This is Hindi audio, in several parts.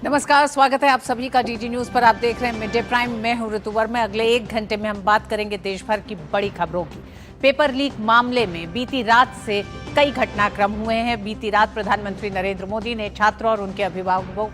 नमस्कार, स्वागत है आप सभी का डीडी न्यूज पर। आप देख रहे हैं मिड डे प्राइम। मैं हूं ऋतु वर्मा। अगले 1 घंटे में हम बात करेंगे देश भर की बड़ी खबरों की। पेपर लीक मामले में बीती रात से कई घटनाक्रम हुए हैं। बीती रात प्रधानमंत्री नरेंद्र मोदी ने छात्रों और उनके अभिभावकों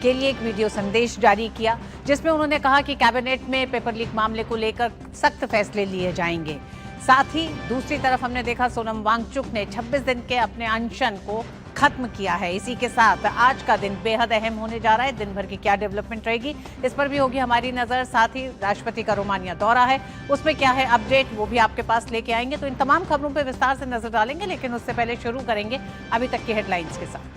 के लिए एक वीडियो संदेश जारी किया, जिसमें उन्होंने कहा कि कैबिनेट में पेपर लीक मामले को लेकर सख्त फैसले लिए जाएंगे। साथ ही दूसरी तरफ हमने देखा सोनम वांगचुक ने 26 दिन के अपने अनशन को खत्म किया है। इसी के साथ आज का दिन बेहद अहम होने जा रहा है। दिन भर की क्या डेवलपमेंट रहेगी, इस पर भी होगी हमारी नजर। साथ ही राष्ट्रपति का रोमानिया दौरा है, उसमें क्या है अपडेट, वो भी आपके पास लेके आएंगे। तो इन तमाम खबरों पर विस्तार से नजर डालेंगे, लेकिन उससे पहले शुरू करेंगे अभी तक की हेडलाइंस के साथ।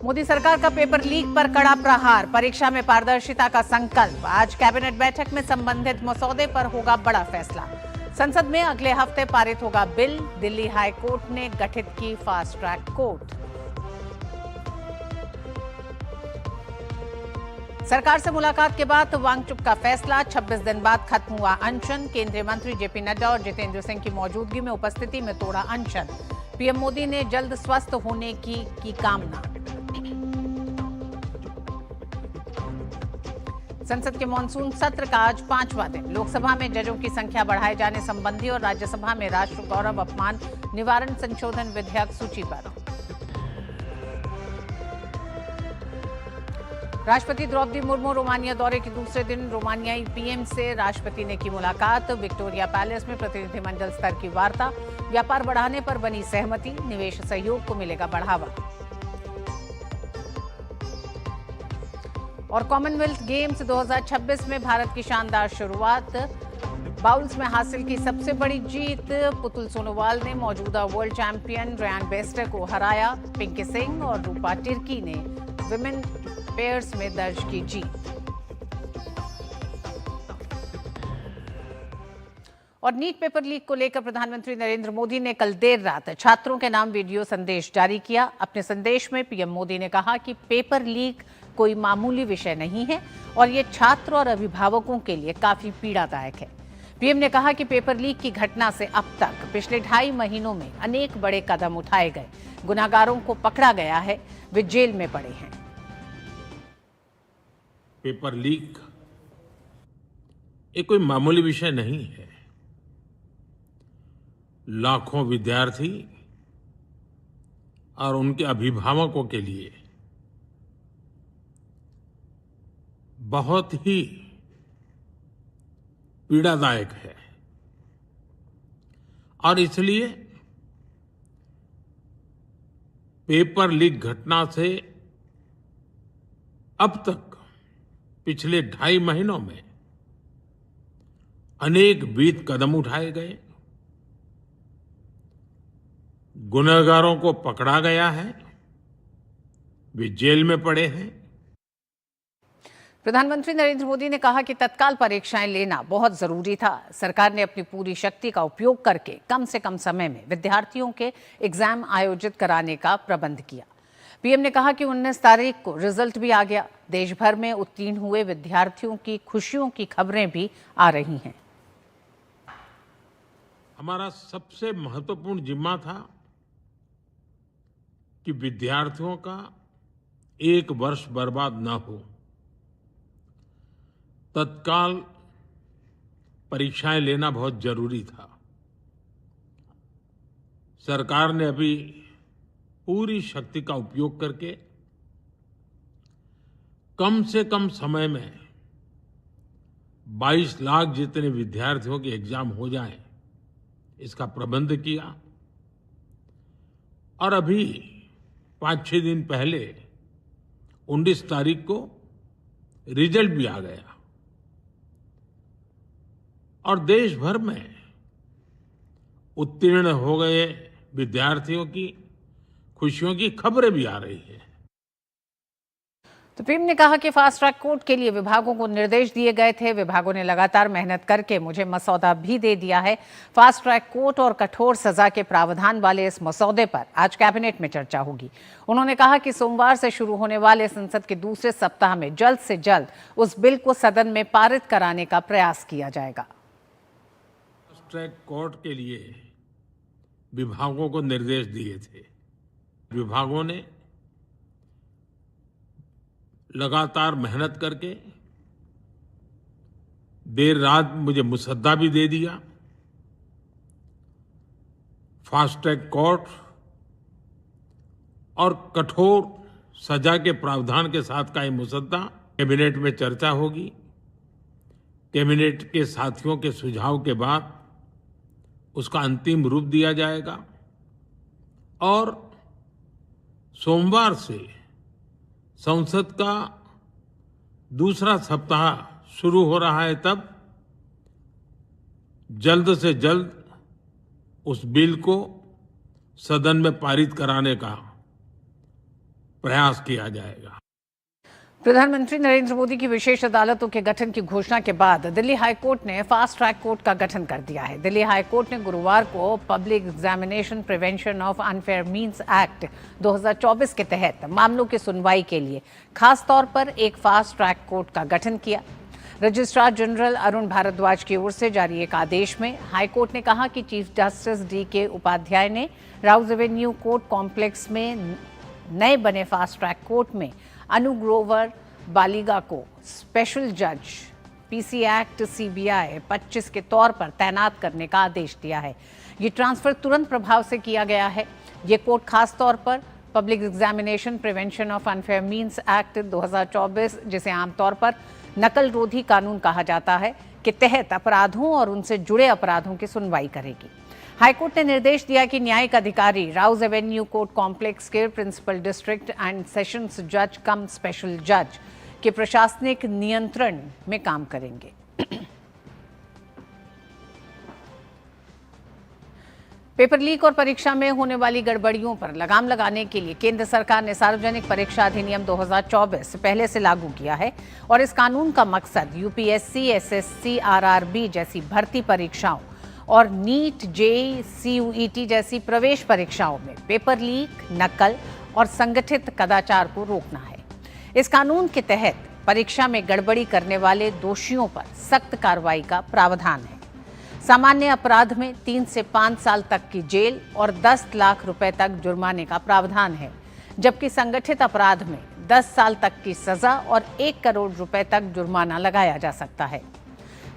मोदी सरकार का पेपर लीक पर कड़ा प्रहार, परीक्षा में पारदर्शिता का संकल्प। आज कैबिनेट बैठक में संबंधित मसौदे पर होगा बड़ा फैसला। संसद में अगले हफ्ते पारित होगा बिल। दिल्ली हाई कोर्ट ने गठित की फास्ट ट्रैक कोर्ट। सरकार से मुलाकात के बाद वांगचुक का फैसला, 26 दिन बाद खत्म हुआ अनशन। केंद्रीय मंत्री जेपी नड्डा और जितेंद्र सिंह की मौजूदगी में उपस्थिति में तोड़ा अनशन। पीएम मोदी ने जल्द स्वस्थ होने की कामना। संसद के मानसून सत्र का आज 5वां दिन। लोकसभा में जजों की संख्या बढ़ाए जाने संबंधी और राज्यसभा में राष्ट्र गौरव अपमान निवारण संशोधन विधेयक सूची पर। राष्ट्रपति द्रौपदी मुर्मू रोमानिया दौरे के दूसरे दिन रोमानियाई पीएम से राष्ट्रपति ने की मुलाकात। विक्टोरिया पैलेस में प्रतिनिधिमंडल स्तर की वार्ता। व्यापार बढ़ाने पर बनी सहमति, निवेश सहयोग को मिलेगा बढ़ावा। और कॉमनवेल्थ गेम्स 2026 में भारत की शानदार शुरुआत। बाउल्स में हासिल की सबसे बड़ी जीत। पुतुल सोनोवाल ने मौजूदा वर्ल्ड चैंपियन रयान बेस्टर को हराया। पिंकी सिंह और रूपा टिर्की ने विमेन पेयर्स में दर्ज की जीत। और नीट पेपर लीक को लेकर प्रधानमंत्री नरेंद्र मोदी ने कल देर रात छात्रों के नाम वीडियो संदेश जारी किया। अपने संदेश में पीएम मोदी ने कहा कि पेपर लीक कोई मामूली विषय नहीं है और ये छात्र और अभिभावकों के लिए काफी पीड़ादायक है। पीएम ने कहा कि पेपर लीक की घटना से अब तक पिछले 2.5 महीनों में अनेक बड़े कदम उठाए गए। गुनाहगारों को पकड़ा गया है, वे जेल में पड़े हैं। पेपर लीक ये कोई मामूली विषय नहीं है। लाखों विद्यार्थी और उनके अभिभावकों के लिए बहुत ही पीड़ादायक है और इसलिए पेपर लीक घटना से अब तक पिछले 2.5 महीनों में अनेक विध कदम उठाए गए। गुनहगारों को पकड़ा गया है, वे जेल में पड़े हैं। प्रधानमंत्री नरेंद्र मोदी ने कहा कि तत्काल परीक्षाएं लेना बहुत जरूरी था। सरकार ने अपनी पूरी शक्ति का उपयोग करके कम से कम समय में विद्यार्थियों के एग्जाम आयोजित कराने का प्रबंध किया। पीएम ने कहा कि 19 तारीख को रिजल्ट भी आ गया। देश भर में उत्तीर्ण हुए विद्यार्थियों की खुशियों की खबरें भी आ रही हैं। हमारा सबसे महत्वपूर्ण जिम्मा था कि विद्यार्थियों का 1 वर्ष बर्बाद न हो। तत्काल परीक्षाएं लेना बहुत जरूरी था। सरकार ने अभी पूरी शक्ति का उपयोग करके कम से कम समय में 22 लाख जितने विद्यार्थियों के एग्जाम हो जाएं, इसका प्रबंध किया। और अभी 5-6 दिन पहले 19 तारीख को रिजल्ट भी आ गया और देश भर में उत्तीर्ण हो गए विद्यार्थियों की खुशियों की खबरें भी आ रही है। तो पीएम ने कहा कि फास्ट ट्रैक कोर्ट के लिए विभागों को निर्देश दिए गए थे। विभागों ने लगातार मेहनत करके मुझे मसौदा भी दे दिया है। फास्ट ट्रैक कोर्ट और कठोर सजा के प्रावधान वाले इस मसौदे पर आज कैबिनेट में चर्चा होगी। उन्होंने कहा कि सोमवार से शुरू होने वाले संसद के दूसरे सप्ताह में जल्द से जल्द उस बिल को सदन में पारित कराने का प्रयास किया जाएगा। फास्ट ट्रैक कोर्ट के लिए विभागों को निर्देश दिए थे। विभागों ने लगातार मेहनत करके देर रात मुझे मुसद्दा भी दे दिया। फास्ट ट्रैक कोर्ट और कठोर सजा के प्रावधान के साथ का ये मुसद्दा कैबिनेट में चर्चा होगी। कैबिनेट के साथियों के सुझाव के बाद उसका अंतिम रूप दिया जाएगा और सोमवार से संसद का दूसरा सप्ताह शुरू हो रहा है, तब जल्द से जल्द उस बिल को सदन में पारित कराने का प्रयास किया जाएगा। प्रधानमंत्री नरेंद्र मोदी की विशेष अदालतों के गठन की घोषणा के बाद दिल्ली हाईकोर्ट ने फास्ट ट्रैक कोर्ट का गठन कर दिया है। दिल्ली हाईकोर्ट ने गुरुवार को public examination prevention of unfair means act 2024 के तहत मामलों की सुनवाई के लिए खास तौर पर एक फास्ट ट्रैक कोर्ट का गठन किया। रजिस्ट्रार जनरल अरुण भारद्वाज की ओर से जारी एक आदेश में हाईकोर्ट ने कहा कि चीफ जस्टिस DK उपाध्याय ने राउज एवेन्यू कोर्ट कॉम्प्लेक्स में नए बने फास्ट ट्रैक कोर्ट में अनु ग्रोवर बालिगा को स्पेशल जज PC एक्ट CBI 25 के तौर पर तैनात करने का आदेश दिया है। ये ट्रांसफर तुरंत प्रभाव से किया गया है। ये कोर्ट खास तौर पर public examination prevention of unfair means act 2024, जिसे आमतौर पर नकल रोधी कानून कहा जाता है, के तहत अपराधों और उनसे जुड़े अपराधों की सुनवाई करेगी। हाईकोर्ट ने निर्देश दिया कि न्यायिक अधिकारी राउज एवेन्यू कोर्ट कॉम्प्लेक्स के प्रिंसिपल डिस्ट्रिक्ट एंड सेशंस जज कम स्पेशल जज के प्रशासनिक नियंत्रण में काम करेंगे। पेपर लीक और परीक्षा में होने वाली गड़बड़ियों पर लगाम लगाने के लिए केंद्र सरकार ने सार्वजनिक परीक्षा अधिनियम 2024 पहले से लागू किया है और इस कानून का मकसद UPSC, SSC, RRB जैसी भर्ती परीक्षाओं और नीट, JEE, CUET जैसी प्रवेश परीक्षाओं में पेपर लीक, नकल और संगठित कदाचार को रोकना है। इस कानून के तहत परीक्षा में गड़बड़ी करने वाले दोषियों पर सख्त कार्रवाई का प्रावधान है। सामान्य अपराध में 3 से 5 साल तक की जेल और 10 लाख रुपए तक जुर्माने का प्रावधान है, जबकि संगठित अपराध में 10 साल तक की सजा और 1 करोड़ रुपए तक जुर्माना लगाया जा सकता है।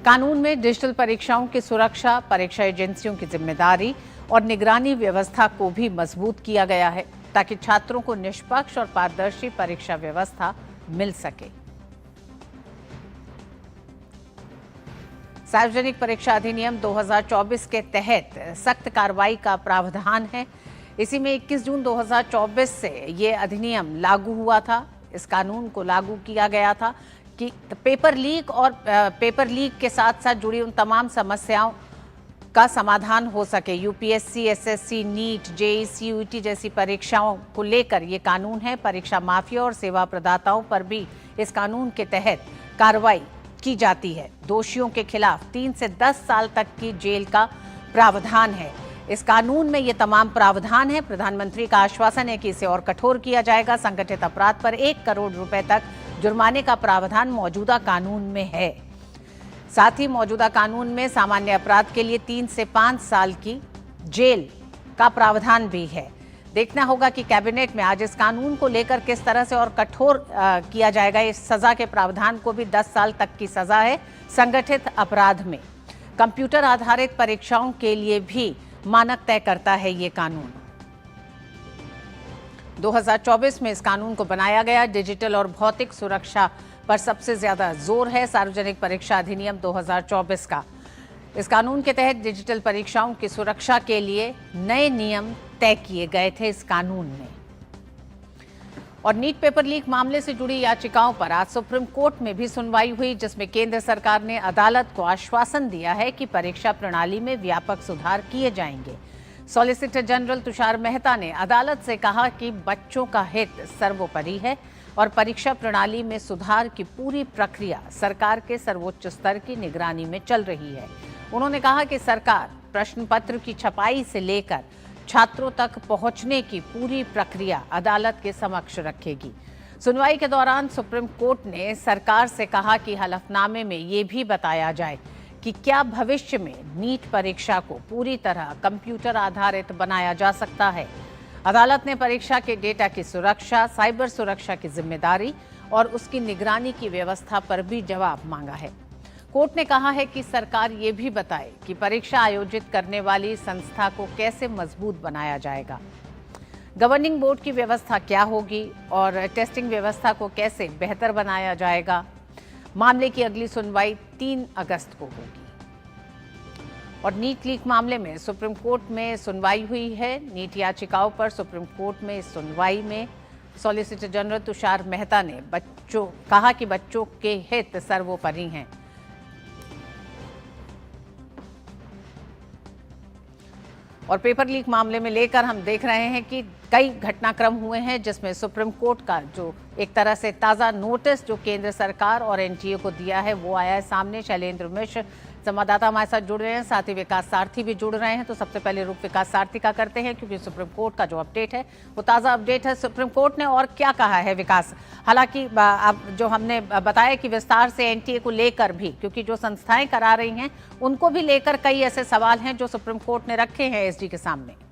कानून में डिजिटल परीक्षाओं की सुरक्षा, परीक्षा एजेंसियों की जिम्मेदारी और निगरानी व्यवस्था को भी मजबूत किया गया है, ताकि छात्रों को निष्पक्ष और पारदर्शी परीक्षा व्यवस्था मिल सके। सार्वजनिक परीक्षा अधिनियम 2024 के तहत सख्त कार्रवाई का प्रावधान है। इसी में 21 जून 2024 से ये अधिनियम लागू हुआ था। इस कानून को लागू किया गया था कि पेपर लीक के साथ साथ जुड़ी उन तमाम समस्याओं का समाधान हो सके। UPSC, SSC, NEET, JEE, CUET जैसी परीक्षाओं को लेकर ये कानून है। परीक्षा माफिया और सेवा प्रदाताओं पर भी इस कानून के तहत कार्रवाई की जाती है। दोषियों के खिलाफ 3 से 10 साल तक की जेल का प्रावधान है। इस कानून में ये तमाम प्रावधान है। प्रधानमंत्री का आश्वासन है कि इसे और कठोर किया जाएगा। संगठित अपराध पर 1 करोड़ रुपए तक जुर्माने का प्रावधान मौजूदा कानून में है। साथ ही मौजूदा कानून में सामान्य अपराध के लिए 3 से 5 साल की जेल का प्रावधान भी है। देखना होगा कि कैबिनेट में आज इस कानून को लेकर किस तरह से और कठोर किया जाएगा। इस सजा के प्रावधान को भी 10 साल तक की सजा है। संगठित अपराध में कंप्यूटर आधारित परीक्षाओं के लिए भी मानक तय करता है ये कानून। 2024 में इस कानून को बनाया गया। डिजिटल और भौतिक सुरक्षा पर सबसे ज्यादा जोर है सार्वजनिक परीक्षा अधिनियम 2024 का। इस कानून के तहत डिजिटल परीक्षाओं की सुरक्षा के लिए नए नियम तय किए गए थे इस कानून में। और नीट पेपर लीक मामले से जुड़ी याचिकाओं पर आज सुप्रीम कोर्ट में भी सुनवाई हुई, जिसमें केंद्र सरकार ने अदालत को आश्वासन दिया है कि परीक्षा प्रणाली में व्यापक सुधार किए जाएंगे। सॉलिसिटर जनरल तुषार मेहता ने अदालत से कहा कि बच्चों का हित सर्वोपरि है और परीक्षा प्रणाली में सुधार की पूरी प्रक्रिया सरकार के सर्वोच्च स्तर की निगरानी में चल रही है। उन्होंने कहा कि सरकार प्रश्न पत्र की छपाई से लेकर छात्रों तक पहुंचने की पूरी प्रक्रिया अदालत के समक्ष रखेगी। सुनवाई के दौरान सुप्रीम कोर्ट ने सरकार से कहा कि हलफनामे में ये भी बताया जाए कि क्या भविष्य में नीट परीक्षा को पूरी तरह कंप्यूटर आधारित बनाया जा सकता है। अदालत ने परीक्षा के डेटा की सुरक्षा, साइबर सुरक्षा की जिम्मेदारी और उसकी निगरानी की व्यवस्था पर भी जवाब मांगा है। कोर्ट ने कहा है कि सरकार ये भी बताए कि परीक्षा आयोजित करने वाली संस्था को कैसे मजबूत बनाया जाएगा, गवर्निंग बोर्ड की व्यवस्था क्या होगी और टेस्टिंग व्यवस्था को कैसे बेहतर बनाया जाएगा। मामले की अगली सुनवाई 3 अगस्त को होगी। और नीट लीक मामले में सुप्रीम कोर्ट में सुनवाई हुई है। नीट याचिकाओं पर सुप्रीम कोर्ट में इस सुनवाई में सॉलिसिटर जनरल तुषार मेहता ने कहा कि बच्चों के हित सर्वोपरि हैं। और पेपर लीक मामले में लेकर हम देख रहे हैं कि कई घटनाक्रम हुए हैं जिसमें सुप्रीम कोर्ट का जो एक तरह से ताज़ा नोटिस जो केंद्र सरकार और एनटीए को दिया है वो आया है सामने। शैलेंद्र मिश्र संवाददाता हमारे साथ जुड़ रहे हैं, साथ ही विकास सारथी भी जुड़ रहे हैं। तो सबसे पहले रुख विकास सारथी का करते हैं क्योंकि सुप्रीम कोर्ट का जो अपडेट है वो ताज़ा अपडेट है। सुप्रीम कोर्ट ने और क्या कहा है विकास? हालांकि अब जो हमने बताया कि विस्तार से एनटीए को लेकर भी, क्योंकि जो संस्थाएं करा रही हैं उनको भी लेकर कई ऐसे सवाल हैं जो सुप्रीम कोर्ट ने रखे हैं एसजी के सामने।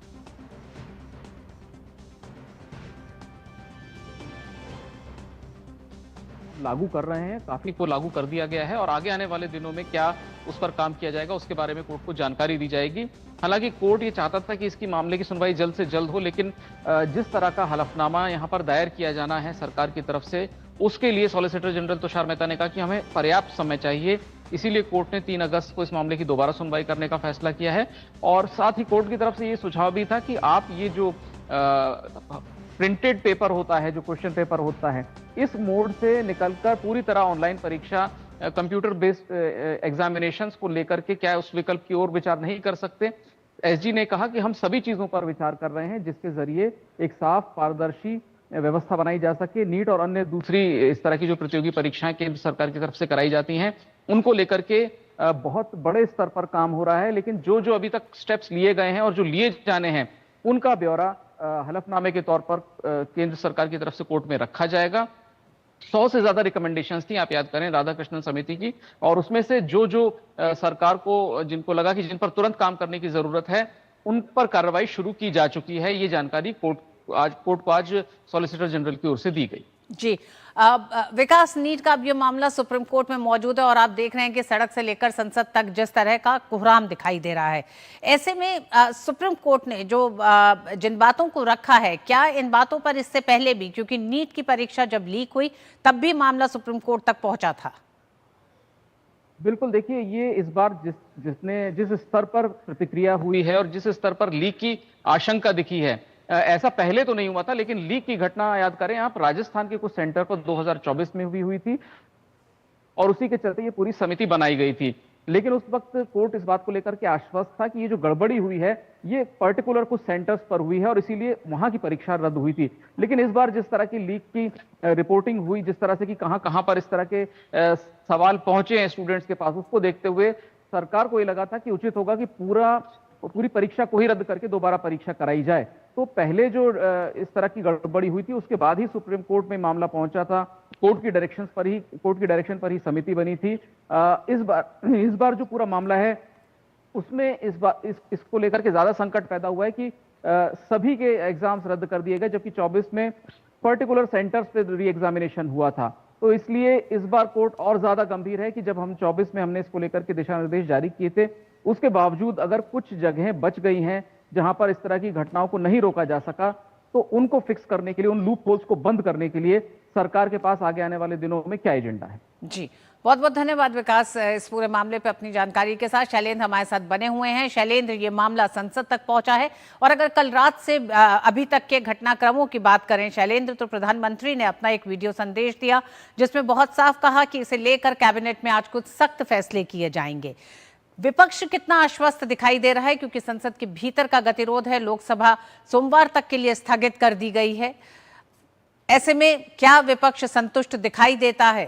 लागू कर रहे हैं, काफी को लागू कर दिया गया है और आगे आने वाले दिनों में क्या उस पर काम किया जाएगा उसके बारे में कोर्ट को जानकारी दी जाएगी। हालांकि कोर्ट ये चाहता था कि इसकी मामले की सुनवाई जल्द से जल्द हो, लेकिन जिस तरह का हलफनामा यहां पर दायर किया जाना है सरकार की तरफ से, उसके लिए सॉलिसिटर जनरल तुषार मेहता ने कहा कि हमें पर्याप्त समय चाहिए। इसीलिए कोर्ट ने 3 अगस्त को इस मामले की दोबारा सुनवाई करने का फैसला किया है। और साथ ही कोर्ट की तरफ से ये सुझाव भी था कि आप ये जो प्रिंटेड पेपर होता है, जो क्वेश्चन पेपर होता है, इस मोड से निकलकर पूरी तरह ऑनलाइन परीक्षा, कंप्यूटर बेस्ड एग्जामिनेशंस को लेकर के क्या उस विकल्प की ओर विचार नहीं कर सकते। एसजी ने कहा कि हम सभी चीजों पर विचार कर रहे हैं जिसके जरिए एक साफ पारदर्शी व्यवस्था बनाई जा सके। नीट और अन्य दूसरी इस तरह की जो प्रतियोगी परीक्षाएं केंद्र सरकार की तरफ से कराई जाती हैं उनको लेकर के बहुत बड़े स्तर पर काम हो रहा है, लेकिन जो जो अभी तक स्टेप्स लिए गए हैं और जो लिए जाने हैं उनका ब्यौरा हलफनामे के तौर पर केंद्र सरकार की तरफ से कोर्ट में रखा जाएगा। 100 से ज्यादा रिकमेंडेशंस थी, आप याद करें, राधाकृष्णन समिति की, और उसमें से जो जो सरकार को जिनको लगा कि जिन पर तुरंत काम करने की जरूरत है उन पर कार्रवाई शुरू की जा चुकी है। ये जानकारी कोर्ट को आज सॉलिसिटर जनरल की ओर से दी गई। जी विकास, नीट का अब ये मामला सुप्रीम कोर्ट में मौजूद है और आप देख रहे हैं कि सड़क से लेकर संसद तक जिस तरह का कोहराम दिखाई दे रहा है, ऐसे में सुप्रीम कोर्ट ने जो जिन बातों को रखा है, क्या इन बातों पर इससे पहले भी, क्योंकि नीट की परीक्षा जब लीक हुई तब भी मामला सुप्रीम कोर्ट तक पहुंचा था? बिल्कुल, देखिए, ये इस बार जिस स्तर पर प्रतिक्रिया हुई है और जिस स्तर पर लीक की आशंका दिखी है, ऐसा पहले तो नहीं हुआ था, लेकिन लीक की घटना याद करें आप, राजस्थान के कुछ सेंटर पर 2024 में भी हुई थी और उसी के चलते ये पूरी समिति बनाई गई थी। लेकिन उस वक्त कोर्ट इस बात को लेकर के आश्वस्त था कि ये जो गड़बड़ी हुई है ये पर्टिकुलर कुछ सेंटर्स पर हुई है और इसीलिए वहां की परीक्षा रद्द हुई थी। लेकिन इस बार जिस तरह की लीक की रिपोर्टिंग हुई, जिस तरह से कि कहां कहां पर इस तरह के सवाल पहुंचे हैं स्टूडेंट्स के पास, उसको देखते हुए सरकार को ये लगा था कि उचित होगा कि पूरी परीक्षा को ही रद्द करके दोबारा परीक्षा कराई जाए। तो पहले जो इस तरह की गड़बड़ी हुई थी उसके बाद ही सुप्रीम कोर्ट में मामला पहुंचा था। कोर्ट की डायरेक्शन पर ही समिति बनी थी। इस बार जो पूरा मामला है उसमें इसको लेकर के ज्यादा संकट पैदा हुआ है कि सभी के एग्जाम्स रद्द कर दिए गए, जबकि 24 में पर्टिकुलर सेंटर्स पे री एग्जामिनेशन हुआ था। तो इसलिए इस बार कोर्ट और ज्यादा गंभीर है कि जब हम 24 में हमने इसको लेकर के दिशा निर्देश जारी किए थे, उसके बावजूद अगर कुछ जगहें बच गई हैं जहां पर इस तरह की घटनाओं को नहीं रोका जा सका, तो उनको फिक्स करने के लिए, उन लूप होल्स को बंद करने के लिए सरकार के पास आगे आने वाले दिनों में क्या एजेंडा है। जी, बहुत बहुत धन्यवाद विकास इस पूरे मामले पे अपनी जानकारी के साथ। शैलेंद्र हमारे साथ बने हुए हैं। शैलेंद्र, ये मामला संसद तक पहुंचा है और अगर कल रात से अभी तक के घटनाक्रमों की बात करें शैलेंद्र, तो प्रधानमंत्री ने अपना एक वीडियो संदेश दिया जिसमें बहुत साफ कहा कि इसे लेकर कैबिनेट में आज कुछ सख्त फैसले किए जाएंगे। विपक्ष कितना आश्वस्त दिखाई दे रहा है, क्योंकि संसद के भीतर का गतिरोध है, लोकसभा सोमवार तक के लिए स्थगित कर दी गई है। ऐसे में क्या विपक्ष संतुष्ट दिखाई देता है?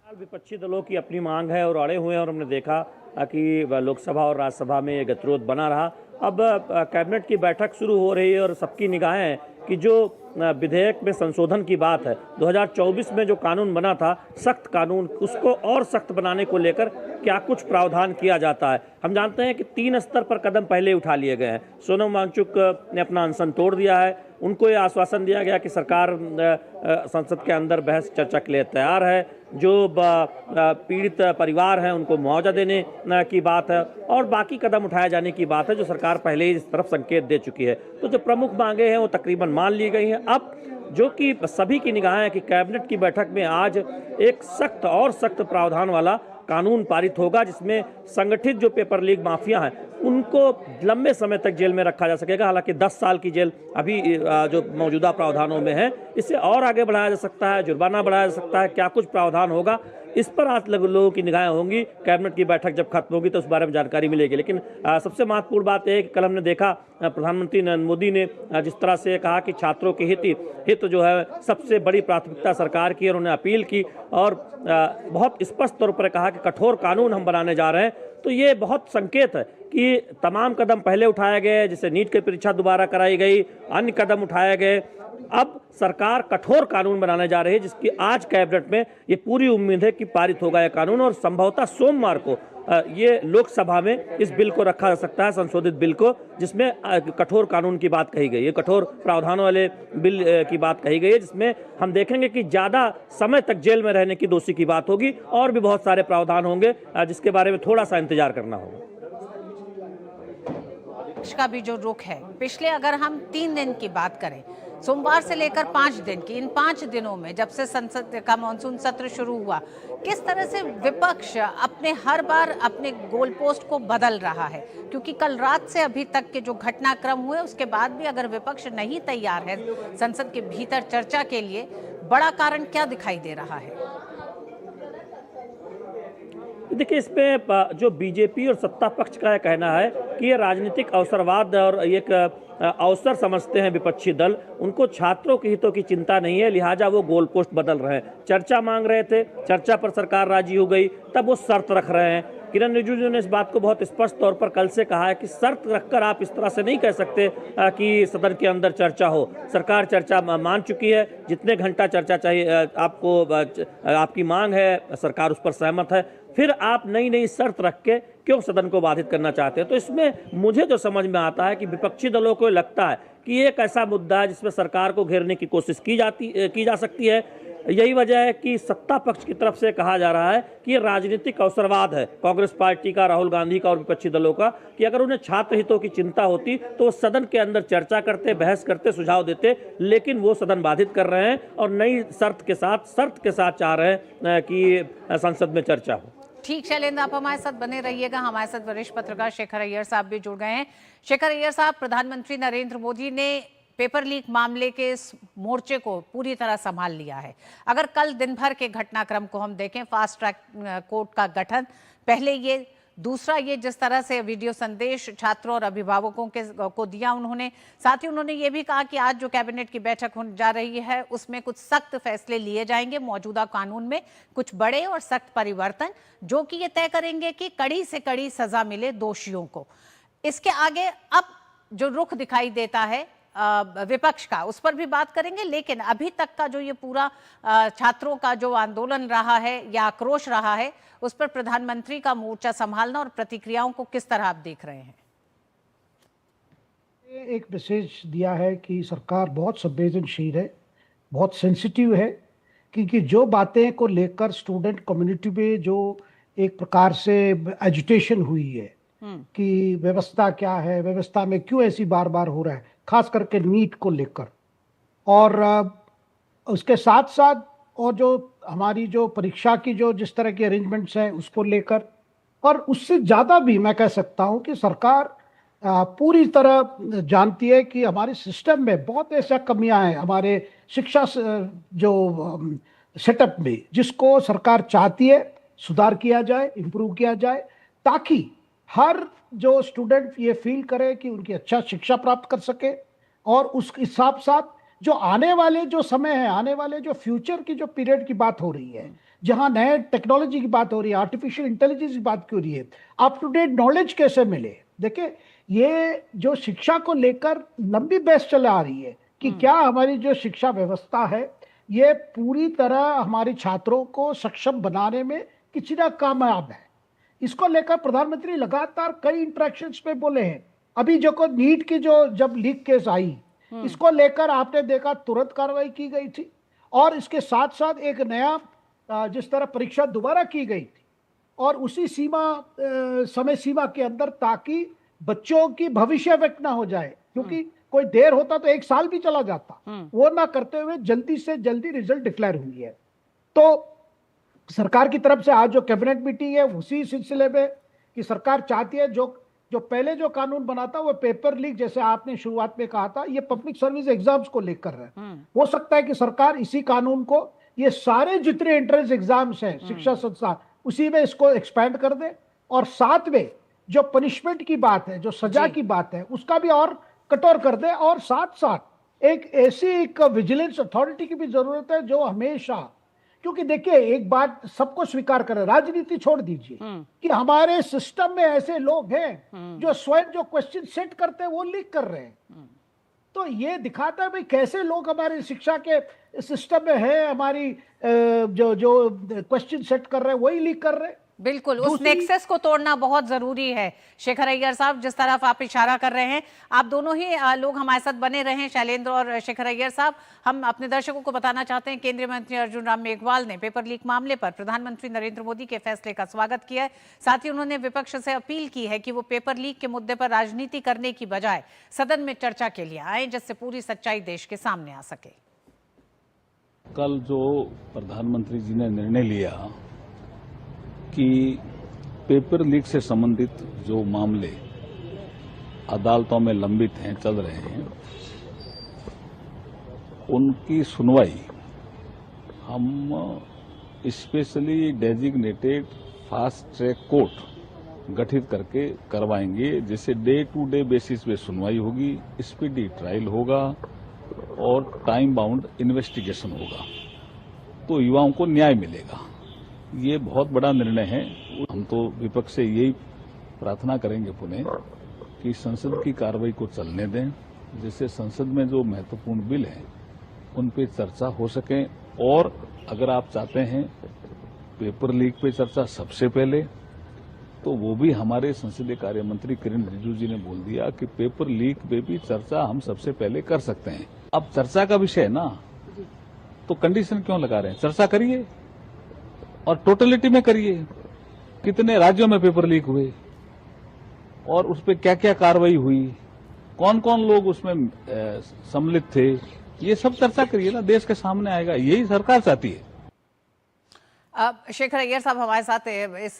विपक्षी दलों की अपनी मांग है और अड़े हुए हैं और हमने देखा कि लोकसभा और राज्यसभा में गतिरोध बना रहा। अब कैबिनेट की बैठक शुरू हो रही है और सबकी निगाहें हैं कि जो विधेयक में संशोधन की बात है, 2024 में जो कानून बना था, सख्त कानून, उसको और सख्त बनाने को लेकर क्या कुछ प्रावधान किया जाता है। हम जानते हैं कि 3 स्तर पर कदम पहले उठा लिए गए हैं। सोनम वांगचुक ने अपना अनशन तोड़ दिया है, उनको ये आश्वासन दिया गया कि सरकार संसद के अंदर बहस चर्चा के लिए तैयार है। जो पीड़ित परिवार हैं उनको मुआवजा देने की बात है और बाकी कदम उठाए जाने की बात है, जो सरकार पहले ही इस तरफ संकेत दे चुकी है। तो जो प्रमुख मांगे हैं वो तकरीबन मान ली गई हैं। अब जो कि सभी की निगाहें है कि कैबिनेट की बैठक में आज एक सख्त प्रावधान वाला कानून पारित होगा, जिसमें संगठित जो पेपर लीक माफिया हैं उनको लंबे समय तक जेल में रखा जा सकेगा। हालांकि 10 साल की जेल अभी जो मौजूदा प्रावधानों में है, इससे और आगे बढ़ाया जा सकता है, जुर्माना बढ़ाया जा सकता है। क्या कुछ प्रावधान होगा, इस पर आज लोगों की निगाहें होंगी। कैबिनेट की बैठक जब खत्म होगी तो उस बारे में जानकारी मिलेगी। लेकिन सबसे महत्वपूर्ण बात यह है कि कल हमने देखा प्रधानमंत्री नरेंद्र मोदी ने जिस तरह से कहा कि छात्रों के हित जो है सबसे बड़ी प्राथमिकता सरकार की, और उन्होंने अपील की और बहुत स्पष्ट तौर पर कहा कि कठोर कानून हम बनाने जा रहे हैं। तो ये बहुत संकेत है कि तमाम कदम पहले उठाए गए, जैसे नीट की परीक्षा दोबारा कराई गई, अन्य कदम उठाए गए। अब सरकार कठोर कानून बनाने जा रही है, जिसकी आज कैबिनेट में ये पूरी उम्मीद है कि पारित होगा यह कानून, और संभवतः सोमवार को ये लोकसभा में इस बिल को रखा जा सकता है, संशोधित बिल को, जिसमें कठोर कानून की बात कही गई है, कठोर प्रावधानों वाले बिल की बात कही गई है, जिसमें हम देखेंगे कि ज़्यादा समय तक जेल में रहने की दोषी की बात होगी और भी बहुत सारे प्रावधान होंगे जिसके बारे में थोड़ा सा इंतजार करना होगा। का भी जो रुख है, पिछले अगर हम 3 दिन की बात करें, सोमवार से लेकर 5 दिन की, इन 5 दिनों में जब से संसद का मानसून सत्र शुरू हुआ, किस तरह से विपक्ष हर बार अपने गोल पोस्ट को बदल रहा है? क्योंकि कल रात से अभी तक के जो घटनाक्रम हुए उसके बाद भी अगर विपक्ष नहीं तैयार है संसद के भीतर चर्चा के लिए, बड़ा कारण क्या दिखाई दे रहा है? देखिए, इसमें जो बीजेपी और सत्ता पक्ष का कहना है कि ये राजनीतिक अवसरवाद और एक अवसर समझते हैं विपक्षी दल, उनको छात्रों के हितों की चिंता नहीं है, लिहाजा वो गोल पोस्ट बदल रहे हैं। चर्चा मांग रहे थे, चर्चा पर सरकार राजी हो गई, तब वो शर्त रख रहे हैं। किरण रिजिजू ने इस बात को बहुत स्पष्ट तौर पर कल से कहा है कि शर्त रखकर आप इस तरह से नहीं कह सकते कि सदन के अंदर चर्चा हो। सरकार चर्चा मान चुकी है, जितने घंटा चर्चा चाहिए आपको, आपकी मांग है, सरकार उस पर सहमत है, फिर आप नई शर्त रख के क्यों सदन को बाधित करना चाहते हैं? तो इसमें मुझे जो समझ में आता है कि विपक्षी दलों को लगता है कि एक ऐसा मुद्दा है जिसमें सरकार को घेरने की कोशिश की जा सकती है। यही वजह है कि सत्ता पक्ष की तरफ से कहा जा रहा है कि ये राजनीतिक अवसरवाद है कांग्रेस पार्टी का, राहुल गांधी का और विपक्षी दलों का, कि अगर उन्हें छात्र हितों की चिंता होती तो वो सदन के अंदर चर्चा करते, बहस करते, सुझाव देते, लेकिन वो सदन बाधित कर रहे हैं और नई शर्त के साथ चाह रहे हैं कि संसद में चर्चा हो। ठीक, शैलेंद्र, आप हमारे साथ बने रहिएगा। हमारे साथ वरिष्ठ पत्रकार शेखर अय्यर साहब भी जुड़ गए हैं। शेखर अय्यर साहब, प्रधानमंत्री नरेंद्र मोदी ने पेपर लीक मामले के इस मोर्चे को पूरी तरह संभाल लिया है। अगर कल दिन भर के घटनाक्रम को हम देखें, फास्ट ट्रैक कोर्ट का गठन, पहले ये, दूसरा ये जिस तरह से वीडियो संदेश छात्रों और अभिभावकों को दिया उन्होंने, साथ ही उन्होंने ये भी कहा कि आज जो कैबिनेट की बैठक होने जा रही है उसमें कुछ सख्त फैसले लिए जाएंगे, मौजूदा कानून में कुछ बड़े और सख्त परिवर्तन, जो कि ये तय करेंगे कि कड़ी से कड़ी सजा मिले दोषियों को। इसके आगे अब जो रुख दिखाई देता है विपक्ष का, उस पर भी बात करेंगे, लेकिन अभी तक का जो ये पूरा छात्रों का जो आंदोलन रहा है या आक्रोश रहा है, उस पर प्रधानमंत्री का मोर्चा संभालना और प्रतिक्रियाओं को किस तरह आप देख रहे हैं? एक मैसेज दिया है कि सरकार बहुत संवेदनशील है, बहुत सेंसिटिव है, क्योंकि जो बातें को लेकर स्टूडेंट कम्युनिटी में जो एक प्रकार से एजिटेशन हुई है कि व्यवस्था क्या है, व्यवस्था में क्यों ऐसी बार बार हो रहा है, खास करके नीट को लेकर, और उसके साथ साथ और जो हमारी जो परीक्षा की जो जिस तरह के अरेंजमेंट्स हैं उसको लेकर, और उससे ज़्यादा भी मैं कह सकता हूं कि सरकार पूरी तरह जानती है कि हमारे सिस्टम में बहुत ऐसा कमियां हैं, हमारे शिक्षा जो सेटअप में, जिसको सरकार चाहती है सुधार किया जाए, इम्प्रूव किया जाए, ताकि हर जो स्टूडेंट ये फील करे कि उनकी अच्छा शिक्षा प्राप्त कर सके, और उस हिसाब साथ जो आने वाले जो समय है, आने वाले जो फ्यूचर की जो पीरियड की बात हो रही है, जहां नए टेक्नोलॉजी की बात हो रही है, आर्टिफिशियल इंटेलिजेंस की बात हो रही है, अप टू डेट नॉलेज कैसे मिले। देखिए, ये जो शिक्षा को लेकर लंबी बहस चला आ रही है कि क्या हमारी जो शिक्षा व्यवस्था है ये पूरी तरह हमारे छात्रों को सक्षम बनाने में कितना कामयाब है। इसको लेकर प्रधानमंत्री लगातार कई इंटरेक्शंस में बोले हैं। अभी जो को नीट की जो जब लीक केस आई, इसको लेकर आपने देखा तुरंत कार्रवाई की गई थी। और इसके साथ साथ एक नया जिस तरह परीक्षा दोबारा की गई थी और उसी समय सीमा के अंदर, ताकि बच्चों की भविष्य व्यक्त ना हो जाए, क्योंकि कोई देर होता तो 1 साल भी चला जाता, वो ना करते हुए जल्दी से जल्दी रिजल्ट डिक्लेयर हुई है। तो सरकार की तरफ से आज जो कैबिनेट मीटिंग है उसी सिलसिले में कि सरकार चाहती है जो पहले जो कानून बना था वो पेपर लीक, जैसे आपने शुरुआत में कहा था, ये पब्लिक सर्विस एग्जाम्स को लेकर है। हो सकता है कि सरकार इसी कानून को ये सारे जितने एंट्रेंस एग्जाम्स हैं शिक्षा संस्थान, उसी में इसको एक्सपैंड कर दे, और साथ में जो पनिशमेंट की बात है, जो सजा की बात है, उसका भी और कठोर कर दे। और साथ साथ एक विजिलेंस अथॉरिटी की भी जरूरत है जो हमेशा, क्योंकि देखिए एक बात सबको स्वीकार करें, राजनीति छोड़ दीजिए, कि हमारे सिस्टम में ऐसे लोग हैं जो स्वयं जो क्वेश्चन सेट करते हैं वो लीक कर रहे हैं। तो ये दिखाता है भाई कैसे लोग हमारे शिक्षा के सिस्टम में है, हमारी जो क्वेश्चन सेट कर रहे हैं वही लीक कर रहे हैं। बिल्कुल, उस नेक्सस को तोड़ना बहुत जरूरी है। शेखर अय्यर साहब, जिस तरफ आप इशारा कर रहे हैं, आप दोनों ही लोग हमारे साथ बने रहे, शैलेंद्र और शेखर अय्यर साहब। हम अपने दर्शकों को बताना चाहते हैं, केंद्रीय मंत्री अर्जुन राम मेघवाल ने पेपर लीक मामले पर प्रधानमंत्री नरेंद्र मोदी के फैसले का स्वागत किया है। साथ ही उन्होंने विपक्ष से अपील की है कि वो पेपर लीक के मुद्दे पर राजनीति करने की बजाय सदन में चर्चा के लिए आए, जिससे पूरी सच्चाई देश के सामने आ सके। कल जो प्रधानमंत्री जी ने निर्णय लिया कि पेपर लीक से संबंधित जो मामले अदालतों में लंबित हैं, चल रहे हैं, उनकी सुनवाई हम specially designated fast track court गठित करके करवाएंगे, जिससे डे टू डे बेसिस पे सुनवाई होगी, स्पीडी ट्रायल होगा और टाइम बाउंड इन्वेस्टिगेशन होगा, तो युवाओं को न्याय मिलेगा। ये बहुत बड़ा निर्णय है। हम तो विपक्ष से यही प्रार्थना करेंगे पुनः कि संसद की कार्रवाई को चलने दें, जिससे संसद में जो महत्वपूर्ण बिल हैं उन पे चर्चा हो सके। और अगर आप चाहते हैं पेपर लीक पे चर्चा सबसे पहले, तो वो भी हमारे संसदीय कार्य मंत्री किरण रिजिजू जी ने बोल दिया कि पेपर लीक पे भी चर्चा हम सबसे पहले कर सकते हैं। अब चर्चा का विषय है ना, तो कंडीशन क्यों लगा रहे हैं? चर्चा करिए और टोटलिटी में करिए, कितने राज्यों में पेपर लीक हुए और उस पर क्या क्या कार्रवाई हुई, कौन कौन लोग उसमें सम्मिलित थे, ये सब चर्चा करिए ना, देश के सामने आएगा। यही सरकार चाहती है। शेखर अय्यर साहब हमारे साथ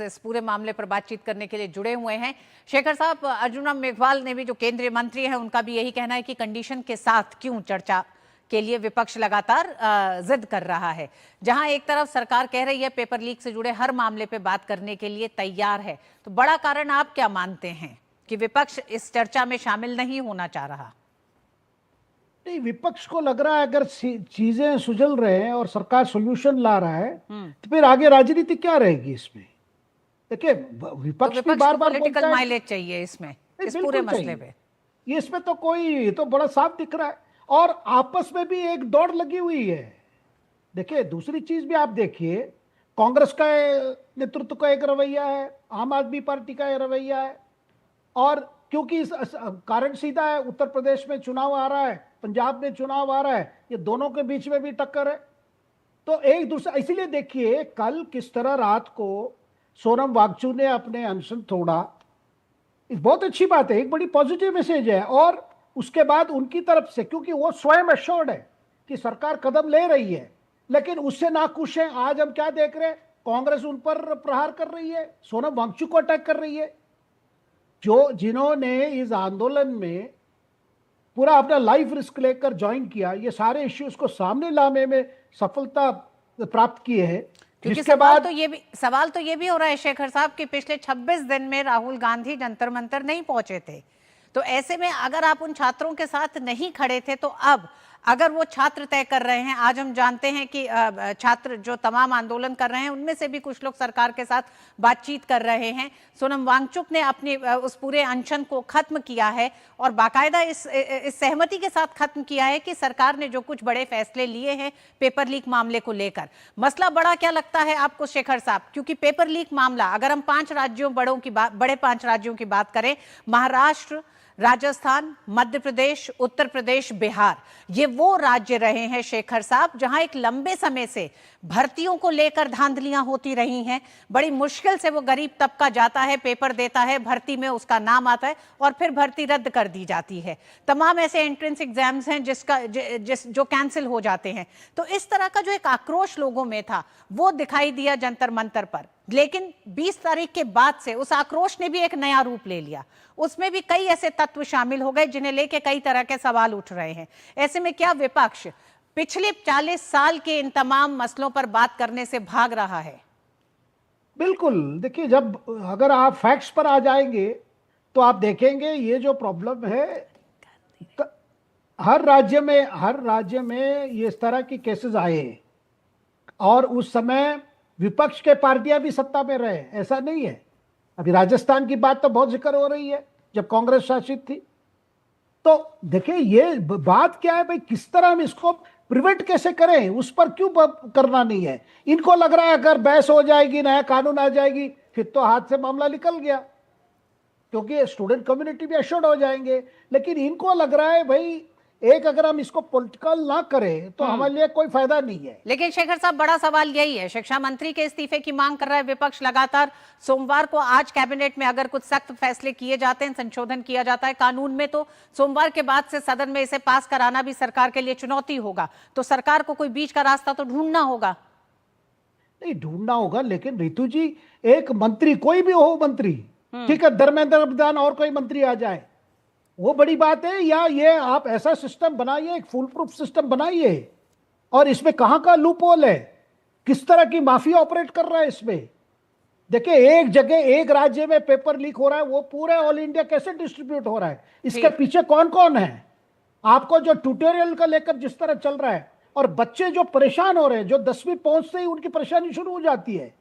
इस पूरे मामले पर बातचीत करने के लिए जुड़े हुए हैं। शेखर साहब, अर्जुन राम मेघवाल ने भी, जो केंद्रीय मंत्री हैं, उनका भी यही कहना है कि कंडीशन के साथ क्यों चर्चा के लिए विपक्ष लगातार जिद कर रहा है। जहां एक तरफ सरकार कह रही है पेपर लीक से जुड़े हर मामले पे बात करने के लिए तैयार है, तो बड़ा कारण आप क्या मानते हैं कि विपक्ष इस चर्चा में शामिल नहीं होना चाह रहा? नहीं, विपक्ष को लग रहा है अगर चीजें सुलझ रहे हैं और सरकार सोल्यूशन ला रहा है तो फिर आगे राजनीति क्या रहेगी इसमें? देखिए, विपक्ष भी बार बार पॉलिटिकल माइलेज चाहिए इसमें, इस पूरे मसले पे। ये इसमें तो कोई तो बड़ा साफ दिख रहा है, और आपस में भी एक दौड़ लगी हुई है। देखिए, दूसरी चीज भी आप देखिए, कांग्रेस का नेतृत्व का एक रवैया है, आम आदमी पार्टी का रवैया है, और क्योंकि कारण सीधा है, उत्तर प्रदेश में चुनाव आ रहा है, पंजाब में चुनाव आ रहा है, ये दोनों के बीच में भी टक्कर है। तो एक दूसरा, इसीलिए देखिए कल किस तरह रात को सोनम वांगचुक ने अपने अनशन तोड़ा, बहुत अच्छी बात है, एक बड़ी पॉजिटिव मैसेज है। और उसके बाद उनकी तरफ से, क्योंकि वो स्वयं एश्योर्ड है कि सरकार कदम ले रही है, लेकिन उससे नाखुश है। आज हम क्या देख रहे हैं, कांग्रेस उन पर प्रहार कर रही है, सोनम वांगचुक को अटैक कर रही है, जिन्होंने इस आंदोलन में पूरा अपना लाइफ रिस्क लेकर ज्वाइन किया, ये सारे इश्यूज को सामने लाने में सफलता प्राप्त किए हैं। क्योंकि सवाल तो ये भी हो रहा है शेखर साहब कि पिछले 26 दिन में राहुल गांधी जंतर मंतर नहीं पहुंचे थे, तो ऐसे में अगर आप उन छात्रों के साथ नहीं खड़े थे, तो अब अगर वो छात्र तय कर रहे हैं, आज हम जानते हैं कि छात्र जो तमाम आंदोलन कर रहे हैं उनमें से भी कुछ लोग सरकार के साथ बातचीत कर रहे हैं। सोनम वांगचुक ने अपनी उस पूरे अनशन को खत्म किया है और बाकायदा इस सहमति के साथ खत्म किया है कि सरकार ने जो कुछ बड़े फैसले लिए हैं पेपर लीक मामले को लेकर। मसला बड़ा क्या लगता है आपको शेखर साहब? क्योंकि पेपर लीक मामला, अगर हम बड़े 5 राज्यों की बात करें, महाराष्ट्र, राजस्थान, मध्य प्रदेश, उत्तर प्रदेश, बिहार, ये वो राज्य रहे हैं शेखर साहब जहां एक लंबे समय से भर्तियों को लेकर धांधलियां होती रही हैं। बड़ी मुश्किल से वो गरीब तबका जाता है, पेपर देता है, भर्ती में उसका नाम आता है और फिर भर्ती रद्द कर दी जाती है। तमाम ऐसे एंट्रेंस एग्जाम्स हैं जो कैंसिल हो जाते हैं। तो इस तरह का जो एक आक्रोश लोगों में था वो दिखाई दिया जंतर मंतर पर, लेकिन 20 तारीख के बाद से उस आक्रोश ने भी एक नया रूप ले लिया। उसमें भी कई ऐसे तत्व शामिल हो गए जिन्हें लेके कई तरह के सवाल उठ रहे हैं। ऐसे में क्या विपक्ष पिछले 40 साल के इन तमाम मसलों पर बात करने से भाग रहा है? बिल्कुल, देखिए, जब अगर आप फैक्ट्स पर आ जाएंगे तो आप देखेंगे ये जो प्रॉब्लम है हर राज्य में ये इस तरह की केसेस आए हैं और उस समय विपक्ष के पार्टियां भी सत्ता में रहे, ऐसा नहीं है। अभी राजस्थान की बात तो बहुत जिक्र हो रही है जब कांग्रेस शासित थी। तो देखिए, ये बात क्या है भाई, किस तरह हम इसको प्रिवेंट कैसे करें, उस पर क्यों करना नहीं है। इनको लग रहा है अगर बहस हो जाएगी, नया कानून आ जाएगी, फिर तो हाथ से मामला निकल गया, क्योंकि स्टूडेंट कम्युनिटी भी अश्योर्ड हो जाएंगे। लेकिन इनको लग रहा है भाई एक अगर हम इसको पॉलिटिकल ना करें तो हमारे लिए कोई फायदा नहीं है। लेकिन शेखर साहब, बड़ा सवाल यही है, शिक्षा मंत्री के इस्तीफे की मांग कर रहा है विपक्ष लगातार। सोमवार को आज कैबिनेट में अगर कुछ सख्त फैसले किए जाते हैं, संशोधन किया जाता है कानून में, तो सोमवार के बाद से सदन में इसे पास कराना भी सरकार के लिए चुनौती होगा। तो सरकार को कोई बीच का रास्ता तो ढूंढना होगा। नहीं ढूंढना होगा, लेकिन रितु जी, एक मंत्री, कोई भी हो मंत्री, ठीक है, दरमियान और कोई मंत्री आ जाए, वो बड़ी बात है। या ये आप ऐसा सिस्टम बनाइए, एक फुल प्रूफ सिस्टम बनाइए, और इसमें कहां का लूप होल है, किस तरह की माफिया ऑपरेट कर रहा है इसमें। देखिए, एक जगह एक राज्य में पेपर लीक हो रहा है, वो पूरे ऑल इंडिया कैसे डिस्ट्रीब्यूट हो रहा है, इसके पीछे कौन कौन है। आपको जो ट्यूटोरियल का लेकर जिस तरह चल रहा है, और बच्चे जो परेशान हो रहे हैं, जो 10वीं पहुंचते ही उनकी परेशानी शुरू हो जाती है।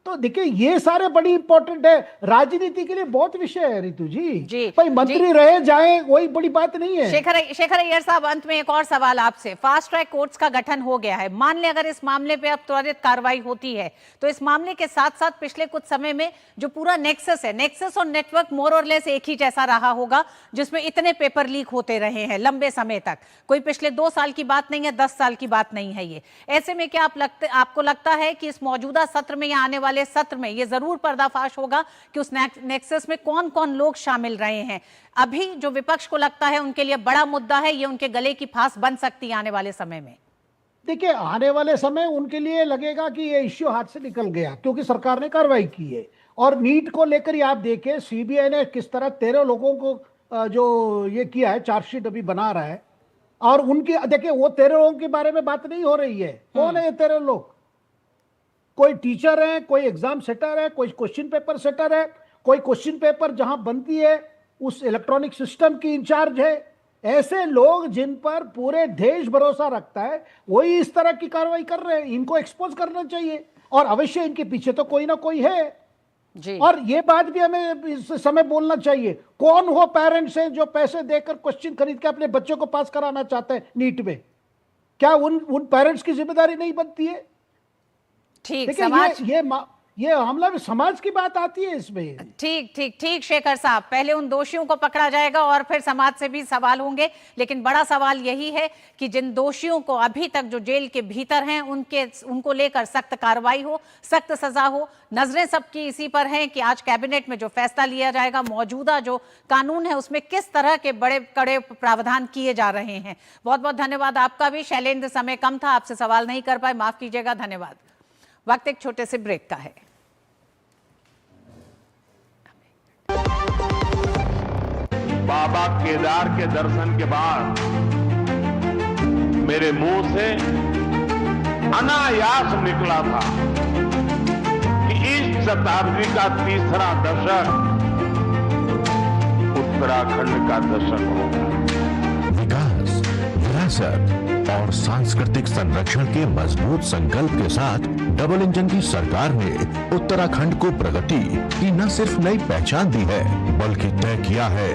तो देखिए, ये सारे बड़ी इंपॉर्टेंट है, राजनीति के लिए बहुत विषय है रितु जी। भाई मंत्री रहे जाए वही बड़ी बात नहीं है। शेखर अय्यर साहब, अंत में एक और सवाल आपसे। फास्ट ट्रैक कोर्ट्स का गठन हो गया है, मान ले अगर इस मामले पे अब त्वरित कार्रवाई होती है, तो इस मामले के साथ साथ पिछले कुछ समय में जो पूरा नेक्सस है, नेक्सस और नेटवर्क मोर और लेस एक ही जैसा रहा होगा, जिसमें इतने पेपर लीक होते रहे हैं लंबे समय तक। कोई पिछले 2 साल की बात नहीं है, 10 साल की बात नहीं है ये। ऐसे में क्या आपको लगता है कि इस मौजूदा सत्र में या आने वाले सत्र में ये जरूर पर्दाफाश होगा कि उस नेक्सस में कौन कौन लोग शामिल रहे हैं? अभी जो विपक्ष को लगता है उनके लिए बड़ा मुद्दा है, ये उनके गले की फांस बन सकती है आने वाले समय में। देखिए, आने वाले समय उनके लिए लगेगा कि ये इश्यू हाथ से निकल गया, क्योंकि सरकार ने कार्रवाई की है। और नीट को लेकर ही आप देखें, सीबीआई ने किस तरह 13 लोगों को जो ये किया है, चार्जशीट अभी बना रहा है, और उनकी देखिए, वो 13 लोगों के बारे में बात नहीं हो रही है। कौन है ये 13 लोग? कोई टीचर है, कोई एग्जाम सेटर है, कोई क्वेश्चन पेपर सेटर है, कोई क्वेश्चन पेपर जहां बनती है उस इलेक्ट्रॉनिक सिस्टम की इंचार्ज है। ऐसे लोग जिन पर पूरे देश भरोसा रखता है, वही इस तरह की कार्रवाई कर रहे हैं। इनको एक्सपोज करना चाहिए, और अवश्य इनके पीछे तो कोई ना कोई है जी। और ये बात भी हमें इस समय बोलना चाहिए, कौन वो पेरेंट्स हैं जो पैसे देकर क्वेश्चन खरीद के अपने बच्चों को पास कराना चाहते हैं नीट में? क्या उन पेरेंट्स की जिम्मेदारी नहीं बनती है? ठीक, समाज ये मामला में समाज की बात आती है इसमें। ठीक शेखर साहब, पहले उन दोषियों को पकड़ा जाएगा और फिर समाज से भी सवाल होंगे। लेकिन बड़ा सवाल यही है कि जिन दोषियों को अभी तक जो जेल के भीतर हैं, उनको लेकर सख्त कार्रवाई हो, सख्त सजा हो। नजरें सबकी इसी पर हैं कि आज कैबिनेट में जो फैसला लिया जाएगा, मौजूदा जो कानून है उसमें किस तरह के बड़े कड़े प्रावधान किए जा रहे हैं। बहुत बहुत धन्यवाद आपका भी। शैलेंद्र, समय कम था, आपसे सवाल नहीं कर पाए, माफ कीजिएगा। धन्यवाद। वक्त एक छोटे से ब्रेक का है। बाबा केदार के दर्शन के बाद मेरे मुंह से अनायास निकला था कि इस शताब्दी का तीसरा दशक उत्तराखंड का दशक होगा। विकास, विरासत और सांस्कृतिक संरक्षण के मजबूत संकल्प के साथ डबल इंजन की सरकार ने उत्तराखंड को प्रगति की न सिर्फ नई पहचान दी है, बल्कि तय किया है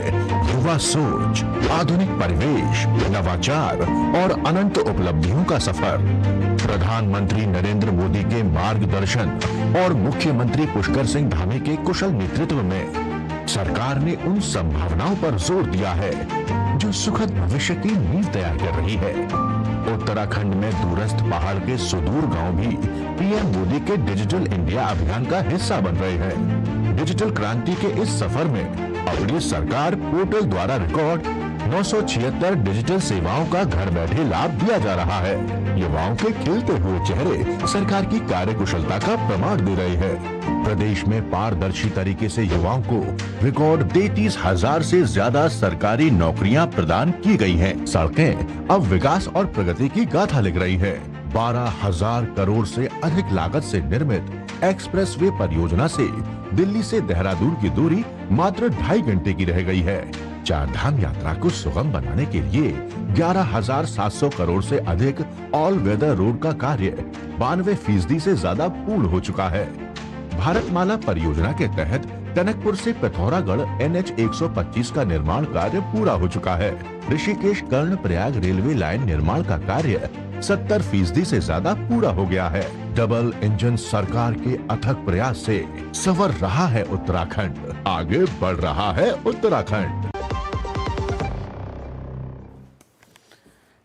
युवा सोच, आधुनिक परिवेश, नवाचार और अनंत उपलब्धियों का सफर। प्रधानमंत्री नरेंद्र मोदी के मार्गदर्शन और मुख्यमंत्री पुष्कर सिंह धामी के कुशल नेतृत्व में सरकार ने उन संभावनाओं पर जोर दिया है जो सुखद भविष्य की नींव तैयार कर रही है। उत्तराखंड में दूरस्थ पहाड़ के सुदूर गांव भी पीएम मोदी के डिजिटल इंडिया अभियान का हिस्सा बन रहे हैं। डिजिटल क्रांति के इस सफर में अपनी सरकार पोर्टल द्वारा रिकॉर्ड 976 डिजिटल सेवाओं का घर बैठे लाभ दिया जा रहा है। युवाओं के खिलते हुए चेहरे सरकार की कार्यकुशलता का प्रमाण दे रहे हैं। प्रदेश में पारदर्शी तरीके से युवाओं को रिकॉर्ड 33,000 से ज्यादा सरकारी नौकरियां प्रदान की गई हैं। सड़कें अब विकास और प्रगति की गाथा लिख रही है। 12,000 करोड़ से अधिक लागत से निर्मित एक्सप्रेस वे परियोजना से दिल्ली से देहरादून की दूरी मात्र 2.5 घंटे की रह गई है। चार धाम यात्रा को सुगम बनाने के लिए 11,700 करोड़ से अधिक ऑल वेदर रोड का कार्य 92% से ज्यादा पूर्ण हो चुका है। भारतमाला परियोजना के तहत टनकपुर से पिथौरागढ़ NH 125 का निर्माण कार्य पूरा हो चुका है। ऋषिकेश कर्णप्रयाग रेलवे लाइन निर्माण का कार्य 70% से ज्यादा पूरा हो गया है। डबल इंजन सरकार के अथक प्रयास से संवर रहा है उत्तराखंड, आगे बढ़ रहा है उत्तराखंड।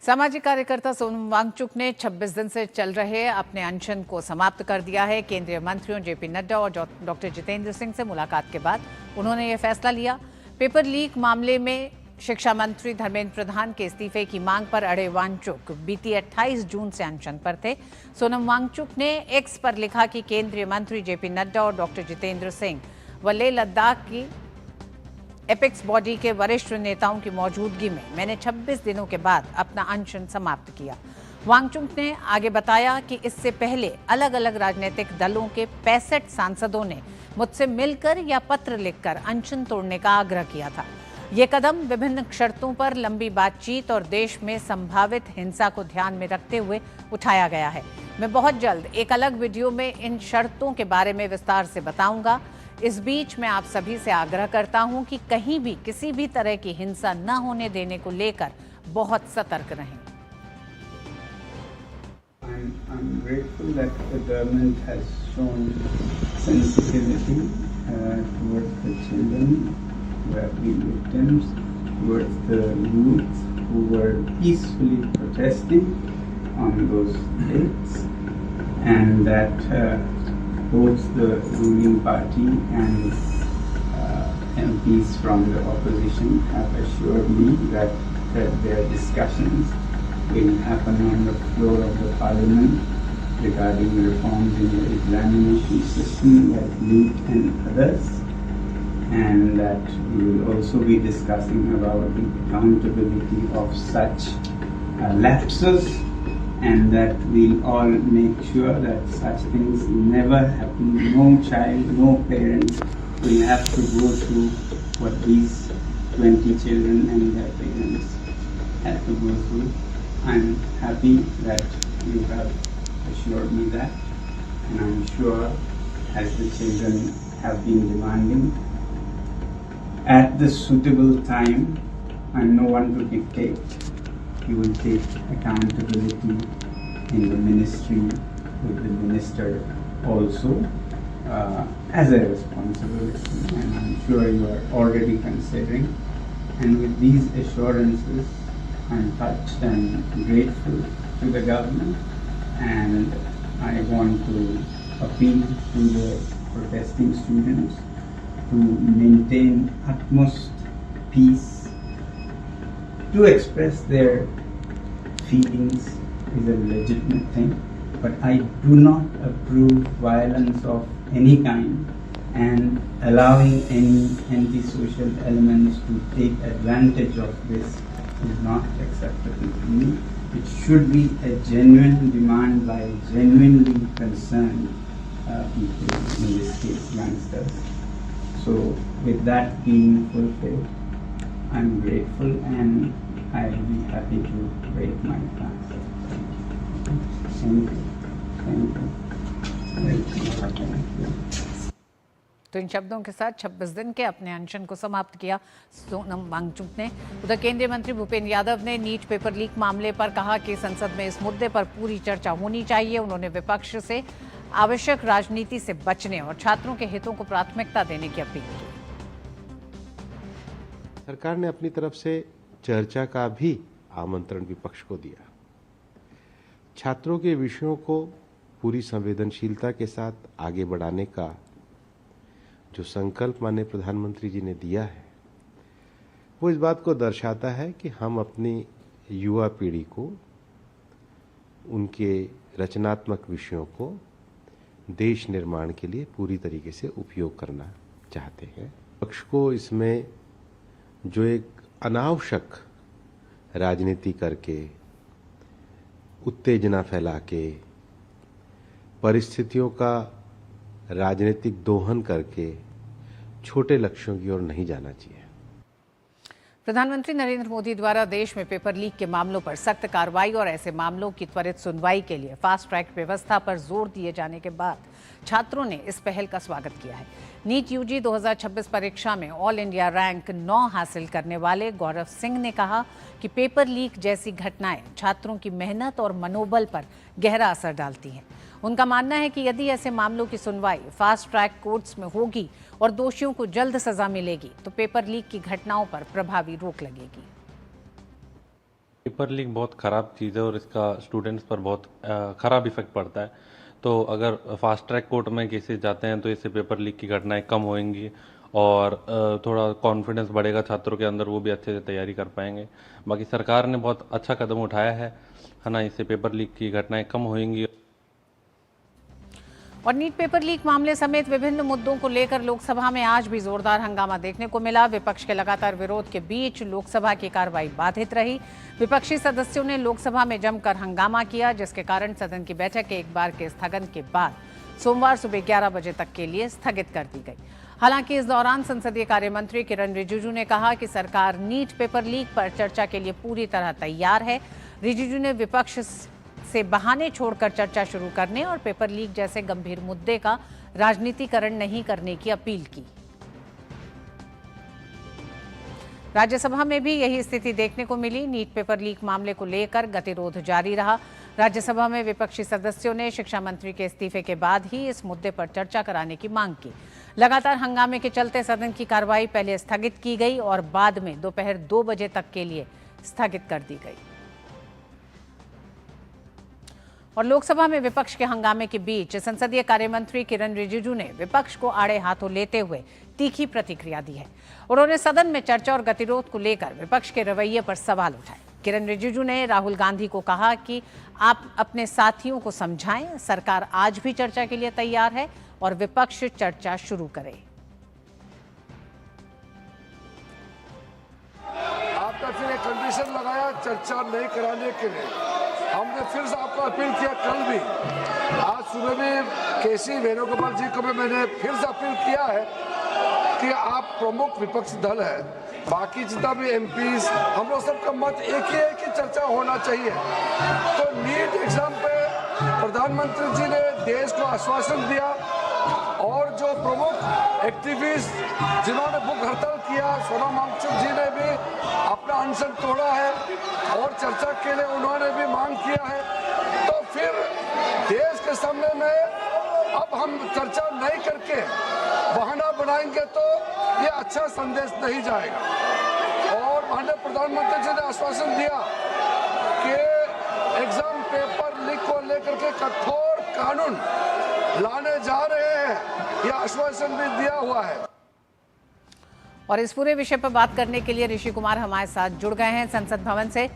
सामाजिक कार्यकर्ता सोनम वांगचुक ने 26 दिन से चल रहे अपने अनशन को समाप्त कर दिया है। केंद्रीय मंत्रियों जेपी नड्डा और डॉक्टर जितेंद्र सिंह से मुलाकात के बाद उन्होंने ये फैसला लिया। पेपर लीक मामले में शिक्षा मंत्री धर्मेंद्र प्रधान के इस्तीफे की मांग पर अड़े वांगचुक बीती 28 जून से अनशन पर थे। सोनम वांगचुक ने एक्स पर लिखा कि केंद्रीय मंत्री जेपी नड्डा और डॉक्टर जितेंद्र सिंह व लेह लद्दाख की एपेक्स बॉडी के वरिष्ठ नेताओं की मौजूदगी में मैंने 26 दिनों के बाद अपना अनशन समाप्त किया। वांगचुक ने आगे बताया कि इससे पहले अलग अलग राजनीतिक दलों के 65 सांसदों ने मुझसे मिलकर या पत्र लिखकर अनशन तोड़ने का आग्रह किया था। ये कदम विभिन्न शर्तों पर लंबी बातचीत और देश में संभावित हिंसा को ध्यान में रखते हुए उठाया गया है। मैं बहुत जल्द एक अलग वीडियो में इन शर्तों के बारे में विस्तार से बताऊंगा। इस बीच मैं आप सभी से आग्रह करता हूं कि कहीं भी किसी भी तरह की हिंसा न होने देने को लेकर बहुत सतर्क रहें। I'm grateful that the government has shown sensitivity towards the children who have been victims, towards the youth who were peacefully protesting on those dates, and that both the ruling party and MPs from the opposition have assured me that their discussions will happen on the floor of the parliament regarding reforms in the examination system like NEET and others, and that we will also be discussing about the accountability of such lapses, and that we'll all make sure that such things never happen. No child, no parent will have to go through what these 20 children and their parents had to go through. I'm happy that you have assured me that, and I'm sure as the children have been demanding, at the suitable time, I'm no one to dictate, you will take accountability in the ministry with the minister also as a responsibility, and I'm sure you are already considering. And with these assurances, I'm touched and grateful to the government, and I want to appeal to the protesting students to maintain utmost peace. To express their feelings is a legitimate thing, but I do not approve violence of any kind, and allowing any antisocial elements to take advantage of this is not acceptable to me. It should be a genuine demand by genuinely concerned people, in this case youngsters. So with that being fulfilled, I'm grateful and I'll be happy to break my fast. Thank you. Thank you. Thank you. तो इन शब्दों के साथ 26 दिन के अपने अनशन को समाप्त किया सोनम वांगचुक ने। उधर केंद्रीय मंत्री भूपेंद्र यादव ने नीट पेपर लीक मामले पर कहा कि संसद में इस मुद्दे पर पूरी चर्चा होनी चाहिए। उन्होंने विपक्ष से आवश्यक राजनीति से बचने और छात्रों के हितों को प्राथमिकता देने की अपील की। सरकार ने अपनी तरफ से चर्चा का भी आमंत्रण विपक्ष को दिया। छात्रों के विषयों को पूरी संवेदनशीलता के साथ आगे बढ़ाने का जो संकल्प माननीय प्रधानमंत्री जी ने दिया है, वो इस बात को दर्शाता है कि हम अपनी युवा पीढ़ी को, उनके रचनात्मक विषयों को देश निर्माण के लिए पूरी तरीके से उपयोग करना चाहते हैं। पक्ष को इसमें जो एक अनावश्यक राजनीति करके, उत्तेजना फैला के, परिस्थितियों का राजनीतिक दोहन करके छोटे लक्ष्यों की ओर नहीं जाना चाहिए। प्रधानमंत्री नरेंद्र मोदी द्वारा देश में पेपर लीक के मामलों पर सख्त कार्रवाई और ऐसे मामलों की त्वरित सुनवाई के लिए फास्ट ट्रैक व्यवस्था पर जोर दिए जाने के बाद छात्रों ने इस पहल का स्वागत किया है। नीट यूजी 2026 परीक्षा में ऑल इंडिया रैंक 9 हासिल करने वाले गौरव सिंह ने कहा कि पेपर लीक जैसी घटनाएं छात्रों की मेहनत और मनोबल पर गहरा असर डालती हैं। उनका मानना है कि यदि ऐसे मामलों की सुनवाई फास्ट ट्रैक कोर्ट्स में होगी और दोषियों को जल्द सजा मिलेगी तो पेपर लीक की घटनाओं पर प्रभावी रोक लगेगी। पेपर लीक बहुत ख़राब चीज़ है और इसका स्टूडेंट्स पर बहुत ख़राब इफेक्ट पड़ता है। तो अगर फास्ट ट्रैक कोर्ट में केसेस जाते हैं तो इससे पेपर लीक की घटनाएं कम होंगी और थोड़ा कॉन्फिडेंस बढ़ेगा छात्रों के अंदर, वो भी अच्छे से तैयारी कर पाएंगे। बाकी सरकार ने बहुत अच्छा कदम उठाया है ना, इससे पेपर लीक की घटनाएं कम होंगी। और नीट पेपर लीक मामले समेत विभिन्न मुद्दों को लेकर लोकसभा में आज भी जोरदार हंगामा देखने को मिला। विपक्ष के लगातार विरोध के बीच लोकसभा की कार्रवाई बाधित रही। विपक्षी सदस्यों ने लोकसभा में जमकर हंगामा किया, जिसके कारण सदन की बैठक एक बार के स्थगन के बाद सोमवार सुबह 11 बजे तक के लिए स्थगित कर दी गई। हालांकि इस दौरान संसदीय कार्य मंत्री किरण रिजिजू ने कहा कि सरकार नीट पेपर लीक पर चर्चा के लिए पूरी तरह तैयार है। रिजिजू ने विपक्ष से बहाने छोड़कर चर्चा शुरू करने और पेपर लीक जैसे गंभीर मुद्दे का राजनीतिकरण नहीं करने की अपील की। राज्यसभा में भी यही स्थिति देखने को मिली। नीट पेपर लीक मामले को लेकर गतिरोध जारी रहा। राज्यसभा में विपक्षी सदस्यों ने शिक्षा मंत्री के इस्तीफे के बाद ही इस मुद्दे पर चर्चा कराने की मांग की। लगातार हंगामे के चलते सदन की कार्रवाई पहले स्थगित की गई और बाद में दोपहर 2 बजे तक के लिए स्थगित कर दी गई। और लोकसभा में विपक्ष के हंगामे के बीच संसदीय कार्य मंत्री किरण रिजिजू ने विपक्ष को आड़े हाथों लेते हुए तीखी प्रतिक्रिया दी है। उन्होंने सदन में चर्चा और गतिरोध को लेकर विपक्ष के रवैये पर सवाल उठाए। किरण रिजिजू ने राहुल गांधी को कहा कि आप अपने साथियों को समझाएं, सरकार आज भी चर्चा के लिए तैयार है और विपक्ष चर्चा शुरू करे। आपने फिर एक कंडीशन लगाया चर्चा नहीं कराने के लिए। हमने फिर से आपको अपील किया, कल भी, आज सुबह भी केसी वेणुगोपाल जी को भी मैंने फिर से अपील किया है कि आप प्रमुख विपक्षी दल है, बाकी जितना भी एमपीज, हम लोग सबका मत एक ही है कि चर्चा होना चाहिए। तो नीट एग्जाम पे प्रधानमंत्री जी ने देश को आश्वासन दिया और जो प्रमुख एक्टिविस्ट जिन्होंने भूख हड़ताल किया, सोनम वांगचुक जी ने भी अपना अनशन तोड़ा है और चर्चा के लिए उन्होंने भी मांग किया है। तो फिर देश के सामने में अब हम चर्चा नहीं करके बहाना बनाएंगे तो ये अच्छा संदेश नहीं जाएगा। और माननीय प्रधानमंत्री जी ने आश्वासन दिया कि एग्जाम पेपर लीक को लेकर के कठोर कानून लाने जा रहे हैं, यह आश्वासन भी दिया हुआ है। और इस पूरे विषय पर बात करने के लिए ऋषि कुमार हमारे साथ जुड़ गए हैं संसद भवन से।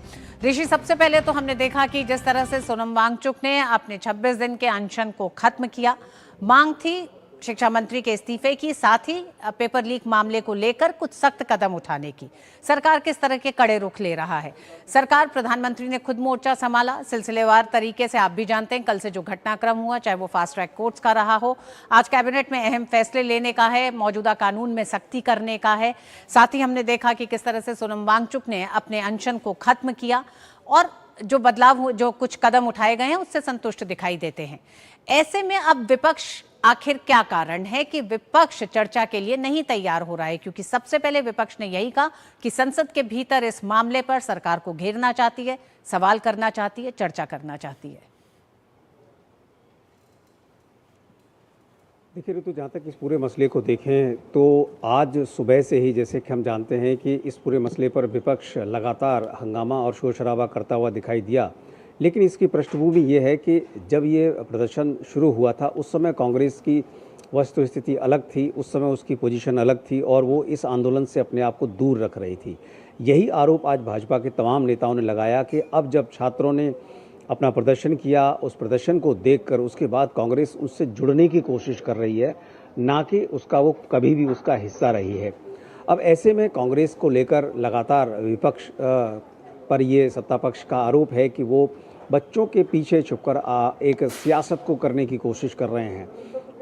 ऋषि, सबसे पहले तो हमने देखा कि जिस तरह से सोनम वांगचुक ने अपने 26 दिन के अनशन को खत्म किया, मांग थी शिक्षा मंत्री के इस्तीफे की, साथ ही पेपर लीक मामले को लेकर कुछ सख्त कदम उठाने की। सरकार किस तरह के कड़े रुख ले रहा है? सरकार, प्रधानमंत्री ने खुद मोर्चा संभाला सिलसिलेवार तरीके से। आप भी जानते हैं कल से जो घटनाक्रम हुआ, चाहे वो फास्ट ट्रैक कोर्ट्स का रहा हो, आज कैबिनेट में अहम फैसले लेने का है, मौजूदा कानून में सख्ती करने का है। साथ ही हमने देखा कि किस तरह से सोनम वांगचुक ने अपने अनशन को खत्म किया और जो बदलाव, जो कुछ कदम उठाए गए हैं उससे संतुष्ट दिखाई देते हैं। ऐसे में अब विपक्ष, आखिर क्या कारण है कि विपक्ष चर्चा के लिए नहीं तैयार हो रहा है? क्योंकि सबसे पहले विपक्ष ने यही कहा कि संसद के भीतर इस मामले पर सरकार को घेरना चाहती है, सवाल करना चाहती है, चर्चा करना चाहती है। देखिए ऋतु, जहाँ तक इस पूरे मसले को देखें तो आज सुबह से ही, जैसे कि हम जानते हैं कि इस पूरे मसले पर विपक्ष लगातार हंगामा और शोर शराबा करता हुआ दिखाई दिया, लेकिन इसकी पृष्ठभूमि ये है कि जब ये प्रदर्शन शुरू हुआ था उस समय कांग्रेस की वस्तुस्थिति अलग थी, उस समय उसकी पोजीशन अलग थी और वो इस आंदोलन से अपने आप को दूर रख रही थी। यही आरोप आज भाजपा के तमाम नेताओं ने लगाया कि अब जब छात्रों ने अपना प्रदर्शन किया, उस प्रदर्शन को देखकर उसके बाद कांग्रेस उससे जुड़ने की कोशिश कर रही है, ना कि वो कभी भी उसका हिस्सा रही है। अब ऐसे में कांग्रेस को लेकर लगातार विपक्ष पर ये सत्ता पक्ष का आरोप है कि वो बच्चों के पीछे छुपकर एक सियासत को करने की कोशिश कर रहे हैं।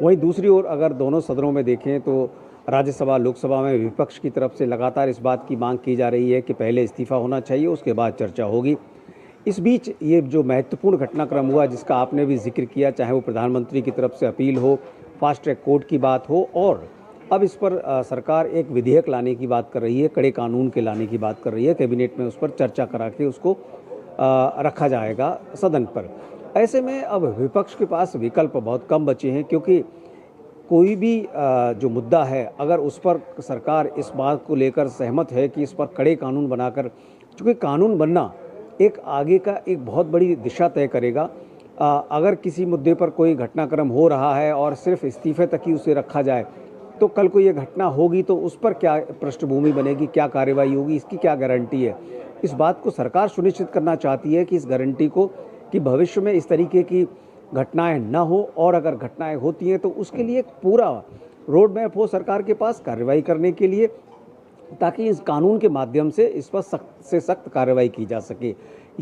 वहीं दूसरी ओर अगर दोनों सदनों में देखें तो राज्यसभा लोकसभा में विपक्ष की तरफ से लगातार इस बात की मांग की जा रही है कि पहले इस्तीफा होना चाहिए, उसके बाद चर्चा होगी। इस बीच ये जो महत्वपूर्ण घटनाक्रम हुआ जिसका आपने भी जिक्र किया, चाहे वो प्रधानमंत्री की तरफ से अपील हो, फास्ट ट्रैक कोर्ट की बात हो, और अब इस पर सरकार एक विधेयक लाने की बात कर रही है, कड़े कानून के लाने की बात कर रही है। कैबिनेट में उस पर चर्चा करा के उसको रखा जाएगा सदन पर। ऐसे में अब विपक्ष के पास विकल्प बहुत कम बचे हैं, क्योंकि कोई भी जो मुद्दा है अगर उस पर सरकार इस बात को लेकर सहमत है कि इस पर कड़े कानून बनाकर, चूँकि कानून बनना एक आगे का एक बहुत बड़ी दिशा तय करेगा। अगर किसी मुद्दे पर कोई घटनाक्रम हो रहा है और सिर्फ इस्तीफे तक ही उसे रखा जाए तो कल को ये घटना होगी तो उस पर क्या पृष्ठभूमि बनेगी, क्या कार्रवाई होगी, इसकी क्या गारंटी है। इस बात को सरकार सुनिश्चित करना चाहती है कि इस गारंटी को कि भविष्य में इस तरीके की घटनाएं न हो, और अगर घटनाएं होती हैं तो उसके लिए एक पूरा रोड मैप हो सरकार के पास कार्रवाई करने के लिए, ताकि इस कानून के माध्यम से इस पर सख्त से सख्त कार्रवाई की जा सके।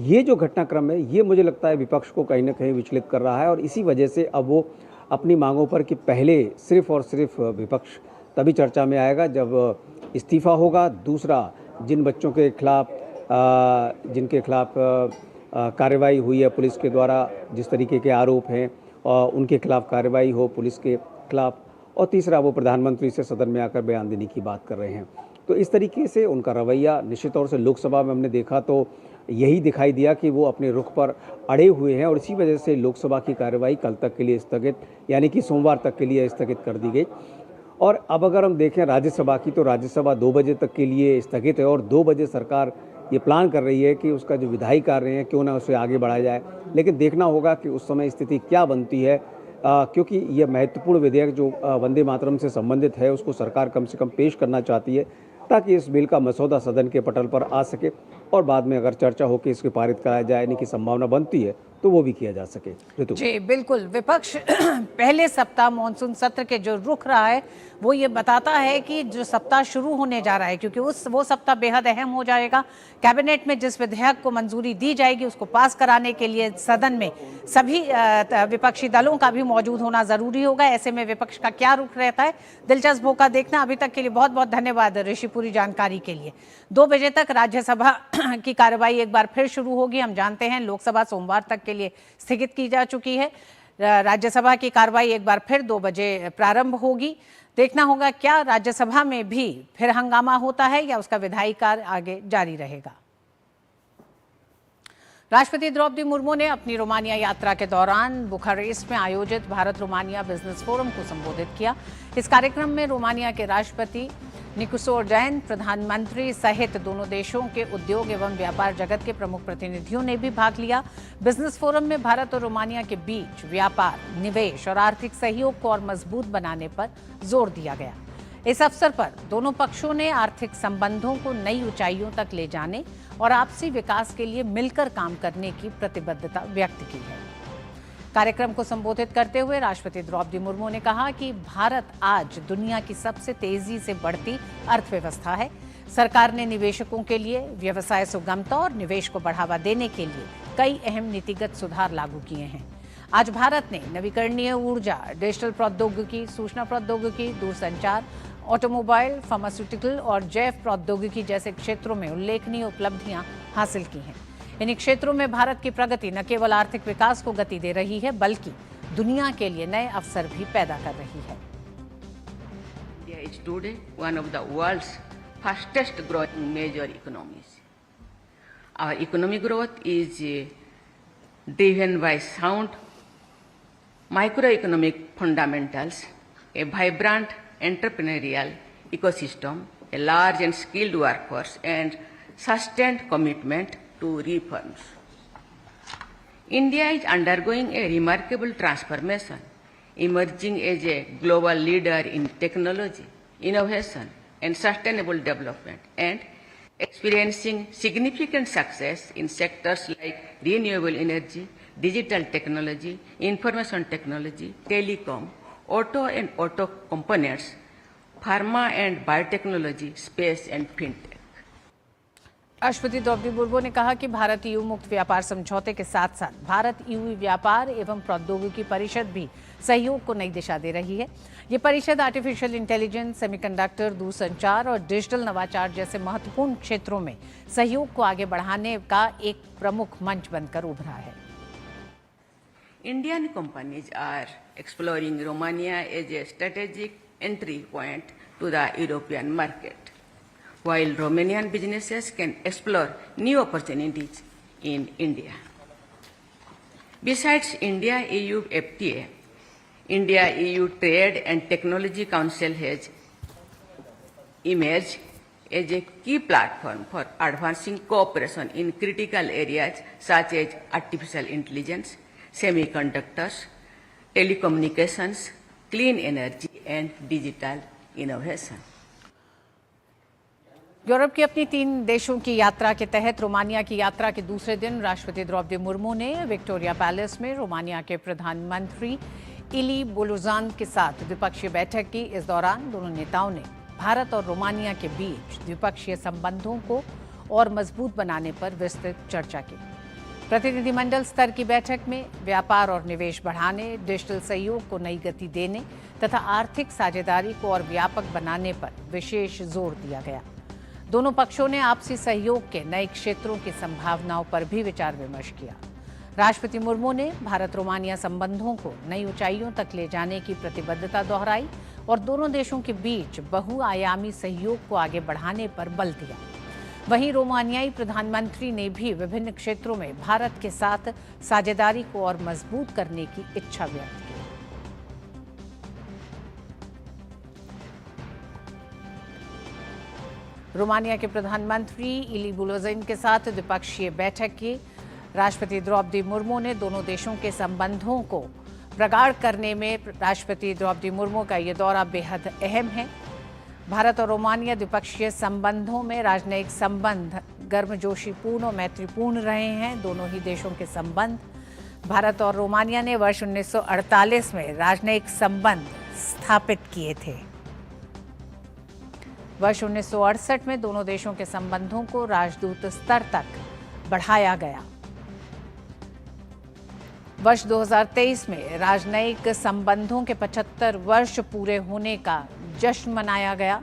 ये जो घटनाक्रम है ये मुझे लगता है विपक्ष को कहीं ना कहीं विचलित कर रहा है, और इसी वजह से अब वो अपनी मांगों पर कि पहले सिर्फ और सिर्फ विपक्ष तभी चर्चा में आएगा जब इस्तीफा होगा, दूसरा जिन बच्चों के खिलाफ जिनके खिलाफ कार्रवाई हुई है पुलिस के द्वारा, जिस तरीके के आरोप हैं उनके खिलाफ कार्रवाई हो पुलिस के खिलाफ, और तीसरा वो प्रधानमंत्री से सदन में आकर बयान देने की बात कर रहे हैं। तो इस तरीके से उनका रवैया निश्चित तौर से लोकसभा में हमने देखा तो यही दिखाई दिया कि वो अपने रुख पर अड़े हुए हैं, और इसी वजह से लोकसभा की कार्रवाई कल तक के लिए स्थगित, यानी कि सोमवार तक के लिए स्थगित कर दी गई। और अब अगर हम देखें राज्यसभा की, तो राज्यसभा 2 बजे तक के लिए स्थगित है, और 2 बजे सरकार ये प्लान कर रही है कि उसका जो विधायी कार्य है क्यों ना उसे आगे बढ़ाया जाए। लेकिन देखना होगा कि उस समय स्थिति क्या बनती है, क्योंकि यह महत्वपूर्ण विधेयक जो वंदे मातरम से संबंधित है उसको सरकार कम से कम पेश करना चाहती है, ताकि इस बिल का मसौदा सदन के पटल पर आ सके, और बाद में अगर चर्चा होकर इसके पारित कराया जाने की संभावना बनती है तो वो भी किया जा सके। ऋतु जी बिल्कुल, विपक्ष पहले सप्ताह मॉनसून सत्र के जो रुख रहा है वो ये बताता है कि जो सप्ताह शुरू होने जा रहा है, क्योंकि वो सप्ताह बेहद अहम हो जाएगा। कैबिनेट में जिस विधेयक को मंजूरी दी जाएगी उसको पास कराने के लिए सदन में सभी विपक्षी दलों का भी मौजूद होना जरूरी होगा। ऐसे में विपक्ष का क्या रुख रहता है, दिलचस्प होगा देखना। अभी तक के लिए बहुत बहुत धन्यवाद ऋषि, पूरी जानकारी के लिए। 2 बजे तक राज्यसभा की कार्रवाई एक बार फिर शुरू होगी। हम जानते हैं लोकसभा सोमवार तक के लिए स्थगित की जा चुकी है। राज्यसभा की कार्रवाई एक बार फिर 2 बजे प्रारंभ होगी। देखना होगा क्या राज्यसभा में भी फिर हंगामा होता है या उसका विधायी कार्य आगे जारी रहेगा। राष्ट्रपति द्रौपदी मुर्मू ने अपनी रोमानिया यात्रा के दौरान बुखारेस्ट में आयोजित भारत रोमानिया बिजनेस फोरम को संबोधित किया। इस कार्यक्रम में रोमानिया के राष्ट्रपति निकोसोर जैन, प्रधानमंत्री सहित दोनों देशों के उद्योग एवं व्यापार जगत के प्रमुख प्रतिनिधियों ने भी भाग लिया। बिजनेस फोरम में भारत और रोमानिया के बीच व्यापार, निवेश और आर्थिक सहयोग को और मजबूत बनाने पर जोर दिया गया। इस अवसर पर दोनों पक्षों ने आर्थिक संबंधों को नई ऊंचाइयों तक ले जाने और आपसी विकास के लिए मिलकर काम करने की प्रतिबद्धता व्यक्त की है। कार्यक्रम को संबोधित करते हुए राष्ट्रपति द्रौपदी मुर्मू ने कहा कि भारत आज दुनिया की सबसे तेजी से बढ़ती अर्थव्यवस्था है। सरकार ने निवेशकों के लिए व्यवसाय सुगमता और निवेश को बढ़ावा देने के लिए कई अहम नीतिगत सुधार लागू किए हैं। आज भारत ने नवीकरणीय ऊर्जा, डिजिटल प्रौद्योगिकी, सूचना प्रौद्योगिकी, दूरसंचार, ऑटोमोबाइल, फार्मास्यूटिकल और जैव प्रौद्योगिकी जैसे क्षेत्रों में उल्लेखनीय उपलब्धियां हासिल की हैं। इन क्षेत्रों में भारत की प्रगति न केवल आर्थिक विकास को गति दे रही है बल्कि दुनिया के लिए नए अवसर भी पैदा कर रही है। India is today one of the world's fastest growing major economies. Our economic growth is driven by sound microeconomic fundamentals a vibrant entrepreneurial ecosystem, a large and skilled workforce, and sustained commitment to reforms. India is undergoing a remarkable transformation, emerging as a global leader in technology, innovation, and sustainable development, and experiencing significant success in sectors like renewable energy, digital technology, information technology, telecom, auto and auto components, pharma and biotechnology, space and fintech. राष्ट्रपति द्रौपदी मुर्मू ने कहा कि भारत ईयू मुक्त व्यापार समझौते के साथ साथ भारत ईयू व्यापार एवं प्रौद्योगिकी परिषद भी सहयोग को नई दिशा दे रही है। ये परिषद आर्टिफिशियल इंटेलिजेंस, सेमीकंडक्टर, दूरसंचार और डिजिटल नवाचार जैसे महत्वपूर्ण क्षेत्रों में सहयोग को आगे बढ़ाने का एक प्रमुख मंच बनकर उभरा है। Indian companies are exploring Romania as a strategic entry point to the European market, while Romanian businesses can explore new opportunities in India. Besides India-EU FTA, India-EU Trade and Technology Council has emerged as a key platform for advancing cooperation in critical areas such as artificial intelligence, semiconductors, telecommunications, clean energy and digital innovation. Europe की अपनी 3 देशों की यात्रा के तहत रोमानिया की यात्रा के दूसरे दिन राष्ट्रपति द्रौपदी मुर्मू ने विक्टोरिया पैलेस में रोमानिया के प्रधानमंत्री इली बोलोजान के साथ द्विपक्षीय बैठक की। इस दौरान दोनों नेताओं ने भारत और रोमानिया के बीच द्विपक्षीय संबंधों को और मजबूत बनाने पर विस्तृत चर्चा की। प्रतिनिधिमंडल स्तर की बैठक में व्यापार और निवेश बढ़ाने, डिजिटल सहयोग को नई गति देने तथा आर्थिक साझेदारी को और व्यापक बनाने पर विशेष जोर दिया गया। दोनों पक्षों ने आपसी सहयोग के नए क्षेत्रों की संभावनाओं पर भी विचार विमर्श किया। राष्ट्रपति मुर्मू ने भारत रोमानिया संबंधों को नई ऊंचाइयों तक ले जाने की प्रतिबद्धता दोहराई और दोनों देशों के बीच बहुआयामी सहयोग को आगे बढ़ाने पर बल दिया। वहीं रोमानियाई प्रधानमंत्री ने भी विभिन्न क्षेत्रों में भारत के साथ साझेदारी को और मजबूत करने की इच्छा व्यक्त की। रोमानिया के प्रधानमंत्री इली बोलोजान के साथ द्विपक्षीय बैठक की। राष्ट्रपति द्रौपदी मुर्मू ने दोनों देशों के संबंधों को प्रगाढ़ करने में राष्ट्रपति द्रौपदी मुर्मू का ये दौरा बेहद अहम है। भारत और रोमानिया द्विपक्षीय संबंधों में राजनयिक संबंध गर्मजोशीपूर्ण और मैत्रीपूर्ण रहे हैं। दोनों ही देशों के संबंध भारत और रोमानिया ने वर्ष 1948 में राजनयिक संबंध स्थापित किए थे। वर्ष 1968 में दोनों देशों के संबंधों को राजदूत स्तर तक बढ़ाया गया। वर्ष 2023 में राजनयिक संबंधों के 75 वर्ष पूरे होने का जश्न मनाया गया।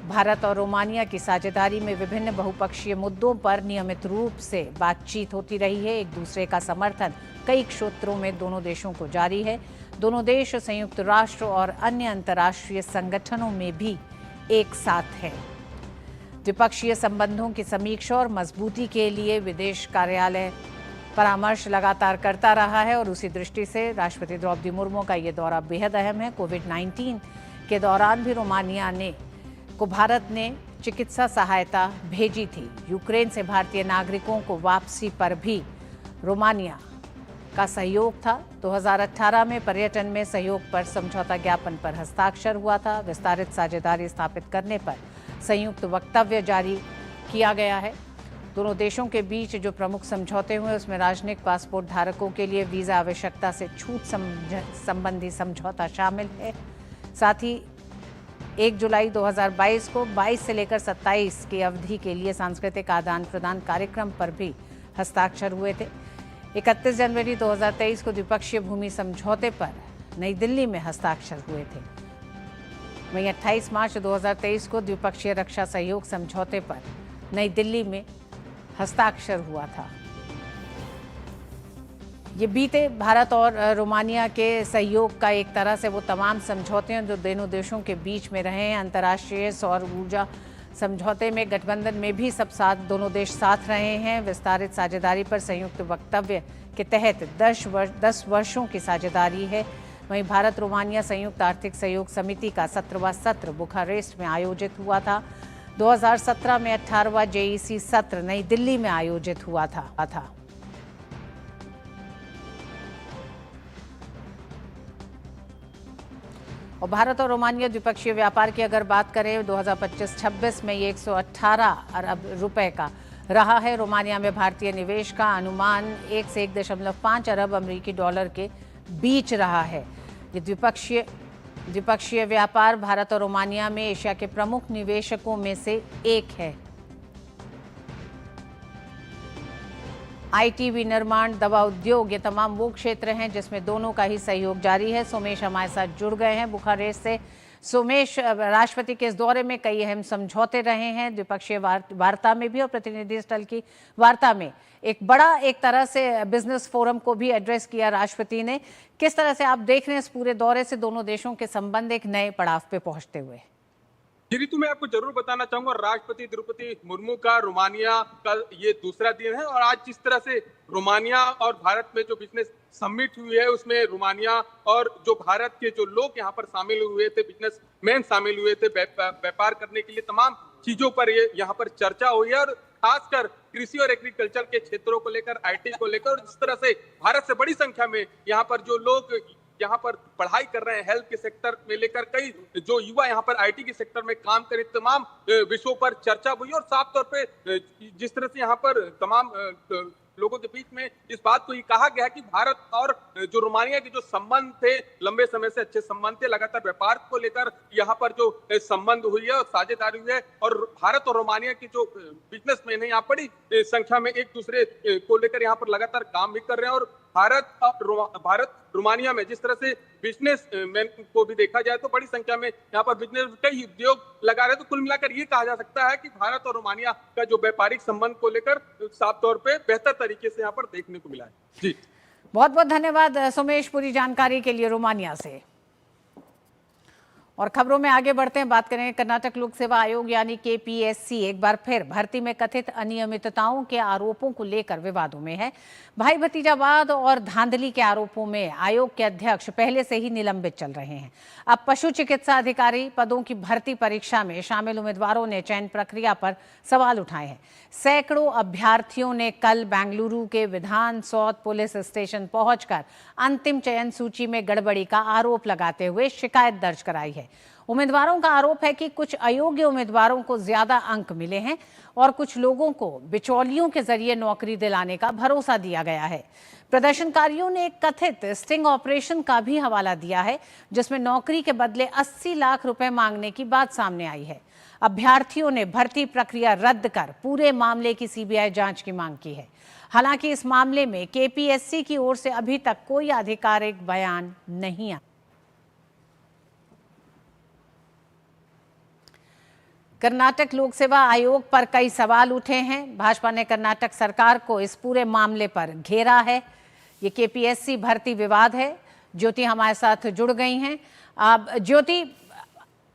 भारत और रोमानिया की साझेदारी में विभिन्न बहुपक्षीय मुद्दों पर नियमित रूप से बातचीत होती रही है। एक दूसरे का समर्थन कई क्षेत्रों में दोनों देशों को जारी है। दोनों देश संयुक्त राष्ट्र और अन्य अंतर्राष्ट्रीय संगठनों में भी एक साथ है। द्विपक्षीय संबंधों की समीक्षा और मजबूती के लिए विदेश कार्यालय परामर्श लगातार करता रहा है और उसी दृष्टि से राष्ट्रपति द्रौपदी मुर्मू का ये दौरा बेहद अहम है। कोविड-19 के दौरान भी रोमानिया को भारत ने चिकित्सा सहायता भेजी थी। यूक्रेन से भारतीय नागरिकों को वापसी पर भी रोमानिया का सहयोग था। 2018 में पर्यटन में सहयोग पर समझौता ज्ञापन पर हस्ताक्षर हुआ था। विस्तारित साझेदारी स्थापित करने पर संयुक्त वक्तव्य जारी किया गया है। दोनों देशों के बीच जो प्रमुख समझौते हुए उसमें राजनयिक पासपोर्ट धारकों के लिए वीज़ा आवश्यकता से छूट संबंधी समझौता शामिल है। साथ ही 1 जुलाई 2022 को 22 से लेकर 27 की अवधि के लिए सांस्कृतिक आदान प्रदान कार्यक्रम पर भी हस्ताक्षर हुए थे। 31 जनवरी 2023 को द्विपक्षीय भूमि समझौते पर नई दिल्ली में हस्ताक्षर हुए थे। वहीं 28 मार्च 2023 को द्विपक्षीय रक्षा सहयोग समझौते पर नई दिल्ली में हस्ताक्षर हुआ था। ये बीते भारत और रोमानिया के सहयोग का एक तरह से वो तमाम समझौते हैं जो दोनों देशों के बीच में रहे हैं। अंतर्राष्ट्रीय सौर ऊर्जा समझौते में गठबंधन में भी सब साथ दोनों देश साथ रहे हैं। विस्तारित साझेदारी पर संयुक्त वक्तव्य के तहत 10 वर्षों की साझेदारी है। वहीं भारत रोमानिया संयुक्त आर्थिक सहयोग समिति का 17वां सत्र बुखारेस्ट में आयोजित हुआ था। 2017 में 18वां जेईसी सत्र नई दिल्ली में आयोजित हुआ था। और भारत और रोमानिया द्विपक्षीय व्यापार की अगर बात करें 2025-26 में ये 118 अरब रुपए का रहा है। रोमानिया में भारतीय निवेश का अनुमान 1 से 1.5 अरब अमेरिकी डॉलर के बीच रहा है। ये द्विपक्षीय व्यापार भारत और रोमानिया में एशिया के प्रमुख निवेशकों में से एक है। आईटी, विनिर्माण, दवा उद्योग, ये तमाम वो क्षेत्र हैं जिसमें दोनों का ही सहयोग जारी है। सोमेश हमारे साथ जुड़ गए हैं बुखारेस्ट से। सोमेश, राष्ट्रपति के इस दौरे में कई अहम समझौते रहे हैं, द्विपक्षीय वार्ता में भी और प्रतिनिधि स्थल की वार्ता में एक तरह से बिजनेस फोरम को भी एड्रेस किया राष्ट्रपति ने। किस तरह से आप देख रहे हैं इस पूरे दौरे से दोनों देशों के संबंध एक नए पड़ाव पे पहुंचते हुए? जी ऋतु, मैं आपको जरूर बताना चाहूंगा, राष्ट्रपति द्रौपदी मुर्मू का रोमानिया का ये दूसरा दिन है और आज जिस तरह से रोमानिया और भारत में जो बिजनेस समिट हुई है उसमें रोमानिया और जो भारत के जो लोग यहाँ पर शामिल हुए थे, बिजनेसमैन शामिल हुए थे व्यापार करने के लिए, तमाम चीजों पर ये यहाँ पर चर्चा हुई है और खासकर कृषि और एग्रीकल्चर के क्षेत्रों को लेकर, आईटी को लेकर, और जिस तरह से भारत से बड़ी संख्या में यहाँ पर जो लोग यहाँ पर पढ़ाई कर रहे हैं, हेल्थ के सेक्टर में लेकर कई जो युवा यहाँ पर आईटी के सेक्टर में काम करें, तमाम विषयों पर चर्चा हुई और साफ तौर पे जिस तरह से यहाँ पर तमाम लोगों के बीच में इस बात को ये कहा गया कि भारत और जो रोमानिया के जो संबंध थे, लंबे समय से अच्छे संबंध थे, लगातार व्यापार को लेकर यहाँ पर जो संबंध हुई है और साझेदारी हुई है और भारत और रोमानिया की जो बिजनेसमैन है यहाँ बड़ी संख्या में एक दूसरे को लेकर यहाँ पर लगातार काम भी कर रहे हैं और भारत रोमानिया में जिस तरह से बिजनेसमैन को भी देखा जाए तो बड़ी संख्या में यहाँ पर बिजनेस कई उद्योग लगा रहे हैं। तो कुल मिलाकर ये कहा जा सकता है कि भारत और रोमानिया का जो व्यापारिक संबंध को लेकर साफ तौर पे बेहतर तरीके से यहाँ पर देखने को मिला है। जी बहुत बहुत धन्यवाद सोमेश पूरी जानकारी के लिए रोमानिया से। और खबरों में आगे बढ़ते हैं, बात करें कर्नाटक लोक सेवा आयोग यानी केपीएससी एक बार फिर भर्ती में कथित अनियमितताओं के आरोपों को लेकर विवादों में है। भाई भतीजावाद और धांधली के आरोपों में आयोग के अध्यक्ष पहले से ही निलंबित चल रहे हैं। अब पशु चिकित्सा अधिकारी पदों की भर्ती परीक्षा में शामिल उम्मीदवारों ने चयन प्रक्रिया पर सवाल उठाए हैं। सैकड़ों अभ्यर्थियों ने कल बेंगलुरु के विधान सौध पुलिस स्टेशन पहुंचकर अंतिम चयन सूची में गड़बड़ी का आरोप लगाते हुए शिकायत दर्ज कराई है। उम्मीदवारों का आरोप है कि कुछ अयोग्य उम्मीदवारों को ज्यादा अंक मिले हैं और कुछ लोगों को बिचौलियों के जरिए नौकरी दिलाने का भरोसा दिया गया है। प्रदर्शनकारियों ने एक कथित स्टिंग ऑपरेशन का भी हवाला दिया है जिसमें नौकरी के बदले 80 लाख रुपए मांगने की बात सामने आई है। अभ्यर्थियों ने भर्ती प्रक्रिया रद्द कर पूरे मामले की सीबीआई जांच की मांग की है। हालांकि इस मामले में केपीएससी की ओर से अभी तक कोई आधिकारिक बयान नहीं आया। कर्नाटक लोक सेवा आयोग पर कई सवाल उठे हैं। भाजपा ने कर्नाटक सरकार को इस पूरे मामले पर घेरा है। ये केपीएससी भर्ती विवाद है। ज्योति हमारे साथ जुड़ गई हैं। अब ज्योति,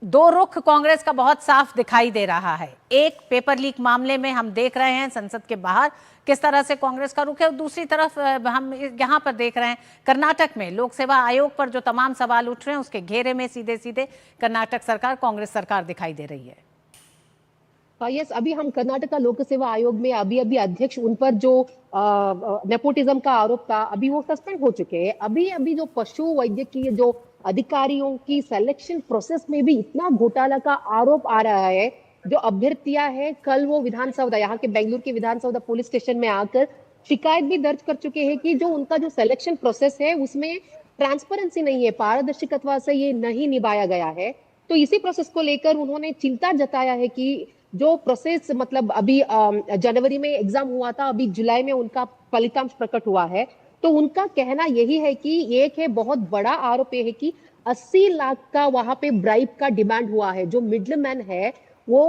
दो रुख कांग्रेस का बहुत साफ दिखाई दे रहा है। एक, पेपर लीक मामले में हम देख रहे हैं संसद के बाहर किस तरह से कांग्रेस का रुख है, और दूसरी तरफ हम यहाँ पर देख रहे हैं कर्नाटक में लोक सेवा आयोग पर जो तमाम सवाल उठ रहे हैं उसके घेरे में सीधे सीधे कर्नाटक सरकार, कांग्रेस सरकार दिखाई दे रही है। यस, अभी हम कर्नाटका लोक सेवा आयोग में अभी अध्यक्ष, उन पर जो नेपोटिज्म का आरोप था, अभी वो सस्पेंड हो चुके हैं। अभी जो पशु वैद्यकीय जो अधिकारियों की सिलेक्शन प्रोसेस में भी इतना घोटाला का आरोप आ रहा है। जो अभ्यर्थियां हैं, कल वो विधानसभा, यहाँ के बेंगलुरु के विधानसभा पुलिस स्टेशन में आकर शिकायत भी दर्ज कर चुके हैं कि जो उनका जो सिलेक्शन प्रोसेस है उसमें ट्रांसपेरेंसी नहीं है, पारदर्शिता से ये नहीं निभाया गया है। तो इसी प्रोसेस को लेकर उन्होंने चिंता जताया है कि जो प्रोसेस, मतलब अभी जनवरी में एग्जाम हुआ था, अभी जुलाई में उनका फलितांश प्रकट हुआ है। तो उनका कहना यही है कि एक है बहुत बड़ा आरोप है कि 80 लाख का वहां पे ब्राइब का डिमांड हुआ है। जो मिडलमैन है वो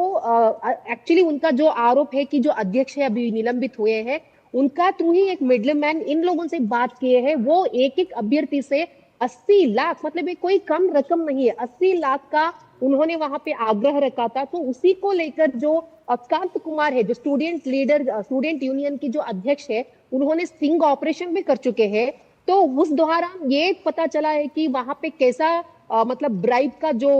एक्चुअली उनका जो आरोप है कि जो अध्यक्ष है अभी निलंबित हुए हैं, उनका थ्रू ही एक मिडलमैन इन लोगों से बात किए हैं। वो एक अभ्यर्थी से 80 लाख, मतलब ये कोई कम रकम नहीं है, 80 लाख का उन्होंने वहां पे आग्रह रखा था। तो उसी को लेकर जो कांत कुमार है, जो स्टूडेंट यूनियन की जो अध्यक्ष है, उन्होंने स्टिंग ऑपरेशन भी कर चुके हैं। तो उस दौरान ये पता चला है कि वहां पे कैसा मतलब ब्राइब का जो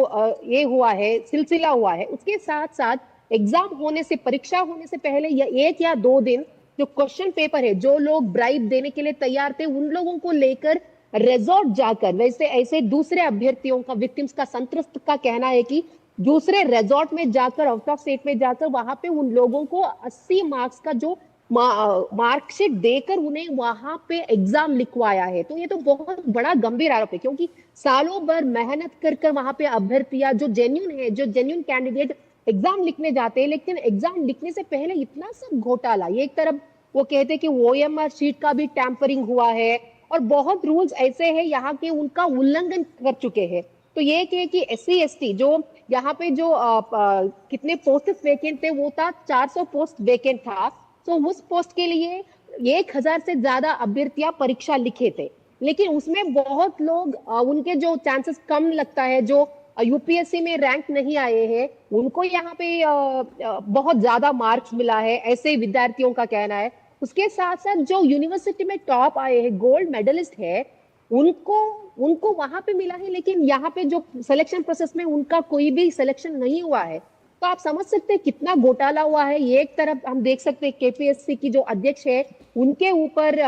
ये हुआ है, सिलसिला हुआ है। उसके साथ साथ एग्जाम होने से, परीक्षा होने से पहले या 1 या 2 दिन जो क्वेश्चन पेपर है, जो लोग ब्राइब देने के लिए तैयार थे उन लोगों को लेकर रिजॉर्ट जाकर, वैसे ऐसे दूसरे अभ्यर्थियों का, विक्टिम्स का, संत्रस्त का कहना है कि दूसरे रिजॉर्ट में जाकर, आउट ऑफ स्टेट में जाकर वहां पे उन लोगों को 80 मार्क्स का जो मार्कशीट देकर उन्हें वहां पे एग्जाम लिखवाया है। तो ये तो बहुत बड़ा गंभीर आरोप है, क्योंकि सालों भर मेहनत कर वहां पे अभ्यर्थियां जो जेन्युइन है, जो जेन्युइन कैंडिडेट एग्जाम लिखने जाते हैं, लेकिन एग्जाम लिखने से पहले इतना सब घोटाला। ये एक तरफ वो कहते हैं कि OMR शीट का भी टैंपरिंग हुआ है और बहुत रूल्स ऐसे हैं यहाँ के, उनका उल्लंघन कर चुके हैं। तो ये कि SC ST जो यहाँ पे जो कितने पोस्ट वैकेंट थे, वो था 400 पोस्ट वैकेंट था। तो उस पोस्ट के लिए 1000 से ज्यादा अभ्यर्थियां परीक्षा लिखे थे, लेकिन उसमें बहुत लोग उनके जो चांसेस कम लगता है, जो UPSC में रैंक नहीं आए हैं, उनको यहाँ पे बहुत ज्यादा मार्क्स मिला है, ऐसे विद्यार्थियों का कहना है। उसके साथ साथ जो यूनिवर्सिटी में टॉप आए हैं, गोल्ड मेडलिस्ट है, उनको वहां पे मिला है, लेकिन यहाँ पे जो सिलेक्शन प्रोसेस में उनका कोई भी सिलेक्शन नहीं हुआ है। तो आप समझ सकते हैं कितना घोटाला हुआ है। ये एक तरफ हम देख सकते हैं KPSC की जो अध्यक्ष है, उनके ऊपर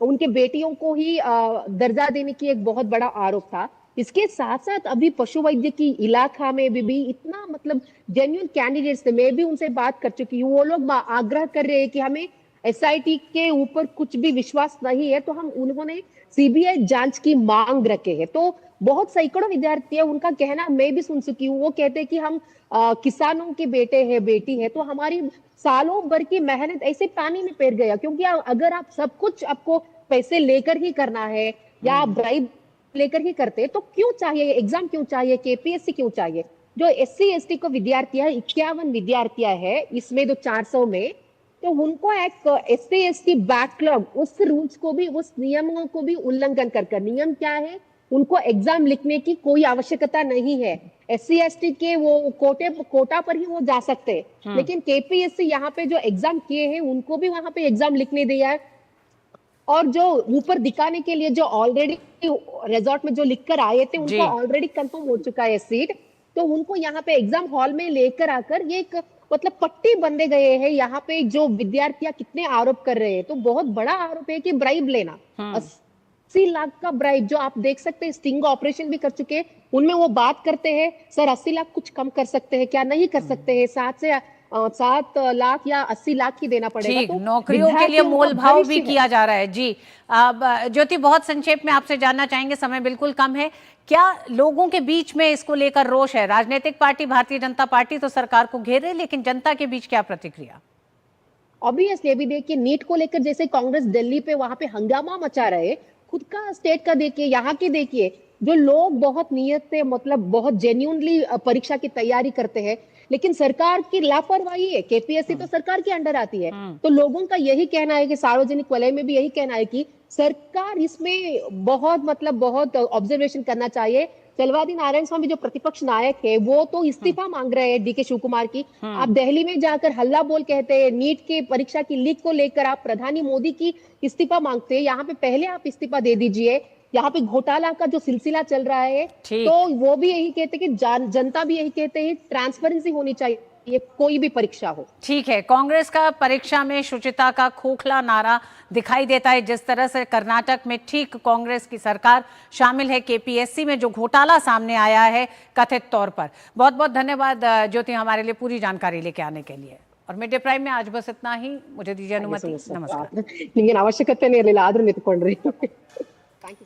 उनके बेटियों को ही दर्जा देने की एक बहुत बड़ा आरोप था। इसके साथ साथ अभी पशु वैद्य की इलाका में भी इतना मतलब जेन्युइन कैंडिडेट्स थे, मैं भी उनसे बात कर चुकी हूँ। वो लोग आग्रह कर रहे हैं कि हमें SIT के ऊपर कुछ भी विश्वास नहीं है, तो उन्होंने CBI जांच की मांग रखे है। तो बहुत सैकड़ों विद्यार्थी है, उनका कहना मैं भी सुन चुकी हूँ। वो कहते हैं कि हम किसानों के बेटे हैं, बेटी है, तो हमारी सालों भर की मेहनत ऐसे पानी में पैर गया। क्योंकि अगर आप सब कुछ आपको पैसे लेकर ही करना है या आप ब्राइब लेकर ही करते, तो क्यों चाहिए एग्जाम, क्यों चाहिए KPSC, क्यों चाहिए? जो SC ST को विद्यार्थी है, 51 विद्यार्थियां है इसमें, जो 400 में, तो उनको एक SC ST बैकलॉग, उस रूल्स को भी, उस नियमों को भी उल्लंघन कर, नियम क्या है, उनको एग्जाम लिखने की कोई आवश्यकता नहीं है। SC ST के वो कोटा पर ही वो जा सकते हैं, लेकिन KPSC यहाँ पे जो एग्जाम किए हैं उनको भी वहां पे एग्जाम लिखने दिया है। और जो ऊपर दिखाने के लिए जो ऑलरेडी रिजॉर्ट में जो लिखकर आए थे, उनको ऑलरेडी कंफर्म हो चुका है सीट, तो उनको यहाँ पे एग्जाम हॉल में लेकर आकर ये एक मतलब पट्टी बंधे गए हैं। यहाँ पे जो विद्यार्थियां कितने आरोप कर रहे हैं, तो बहुत बड़ा आरोप है कि ब्राइब लेना, 80 लाख का ब्राइब, जो आप देख सकते हैं स्टिंग ऑपरेशन भी कर चुके हैं, उनमें वो बात करते हैं सर 80 लाख कुछ कम कर सकते हैं क्या? नहीं कर सकते हैं, 7 लाख या 80 लाख ही देना पड़ेगा। ठीक, तो नौकरियों के लिए मोल भाव भी किया जा रहा है। जी, अब ज्योति, बहुत संक्षेप में आपसे जानना चाहेंगे, समय बिल्कुल कम है, क्या लोगों के बीच में इसको लेकर रोष है? राजनीतिक पार्टी भारतीय जनता पार्टी तो सरकार को घेरे, लेकिन जनता के बीच क्या प्रतिक्रिया? ऑब्वियसली अभी देखिए नीट को लेकर जैसे कांग्रेस दिल्ली पे वहां पे हंगामा मचा रहे, खुद का स्टेट का देखिए, यहाँ की देखिए, जो लोग बहुत नियत से मतलब बहुत जेन्युइनली परीक्षा की तैयारी करते हैं, लेकिन सरकार की लापरवाही है। KPSC तो सरकार के अंडर आती है, तो लोगों का यही कहना है कि सार्वजनिक वलय में भी यही कहना है कि सरकार इसमें बहुत ऑब्जर्वेशन करना चाहिए। चलवादी नारायण स्वामी जो प्रतिपक्ष नायक है, वो तो इस्तीफा मांग रहे हैं DK शिव कुमार की। आप दिल्ली में जाकर हल्ला बोल कहते हैं, नीट के परीक्षा की लीक को लेकर आप प्रधानी मोदी की इस्तीफा मांगते हैं। यहाँ पे पहले आप इस्तीफा दे दीजिए। यहाँ पे घोटाला का जो सिलसिला चल रहा है, तो वो भी यही कहते हैं कि जनता भी यही कहते हैं, ट्रांसपेरेंसी होनी चाहिए कोई भी परीक्षा हो। ठीक है, कांग्रेस का परीक्षा में शुचिता का खोखला नारा दिखाई देता है। जिस तरह से कर्नाटक में ठीक कांग्रेस की सरकार शामिल है KPSC में, जो घोटाला सामने आया है कथित तौर पर। बहुत बहुत धन्यवाद ज्योति, हमारे लिए पूरी जानकारी लेके आने के लिए। और मिड डे प्राइम में आज बस इतना ही, मुझे दीजिए अनुमति। नमस्कार। आवश्यकता नहीं, आद्रू निंतुಕೊಂಡ್ರಿ। Thank you.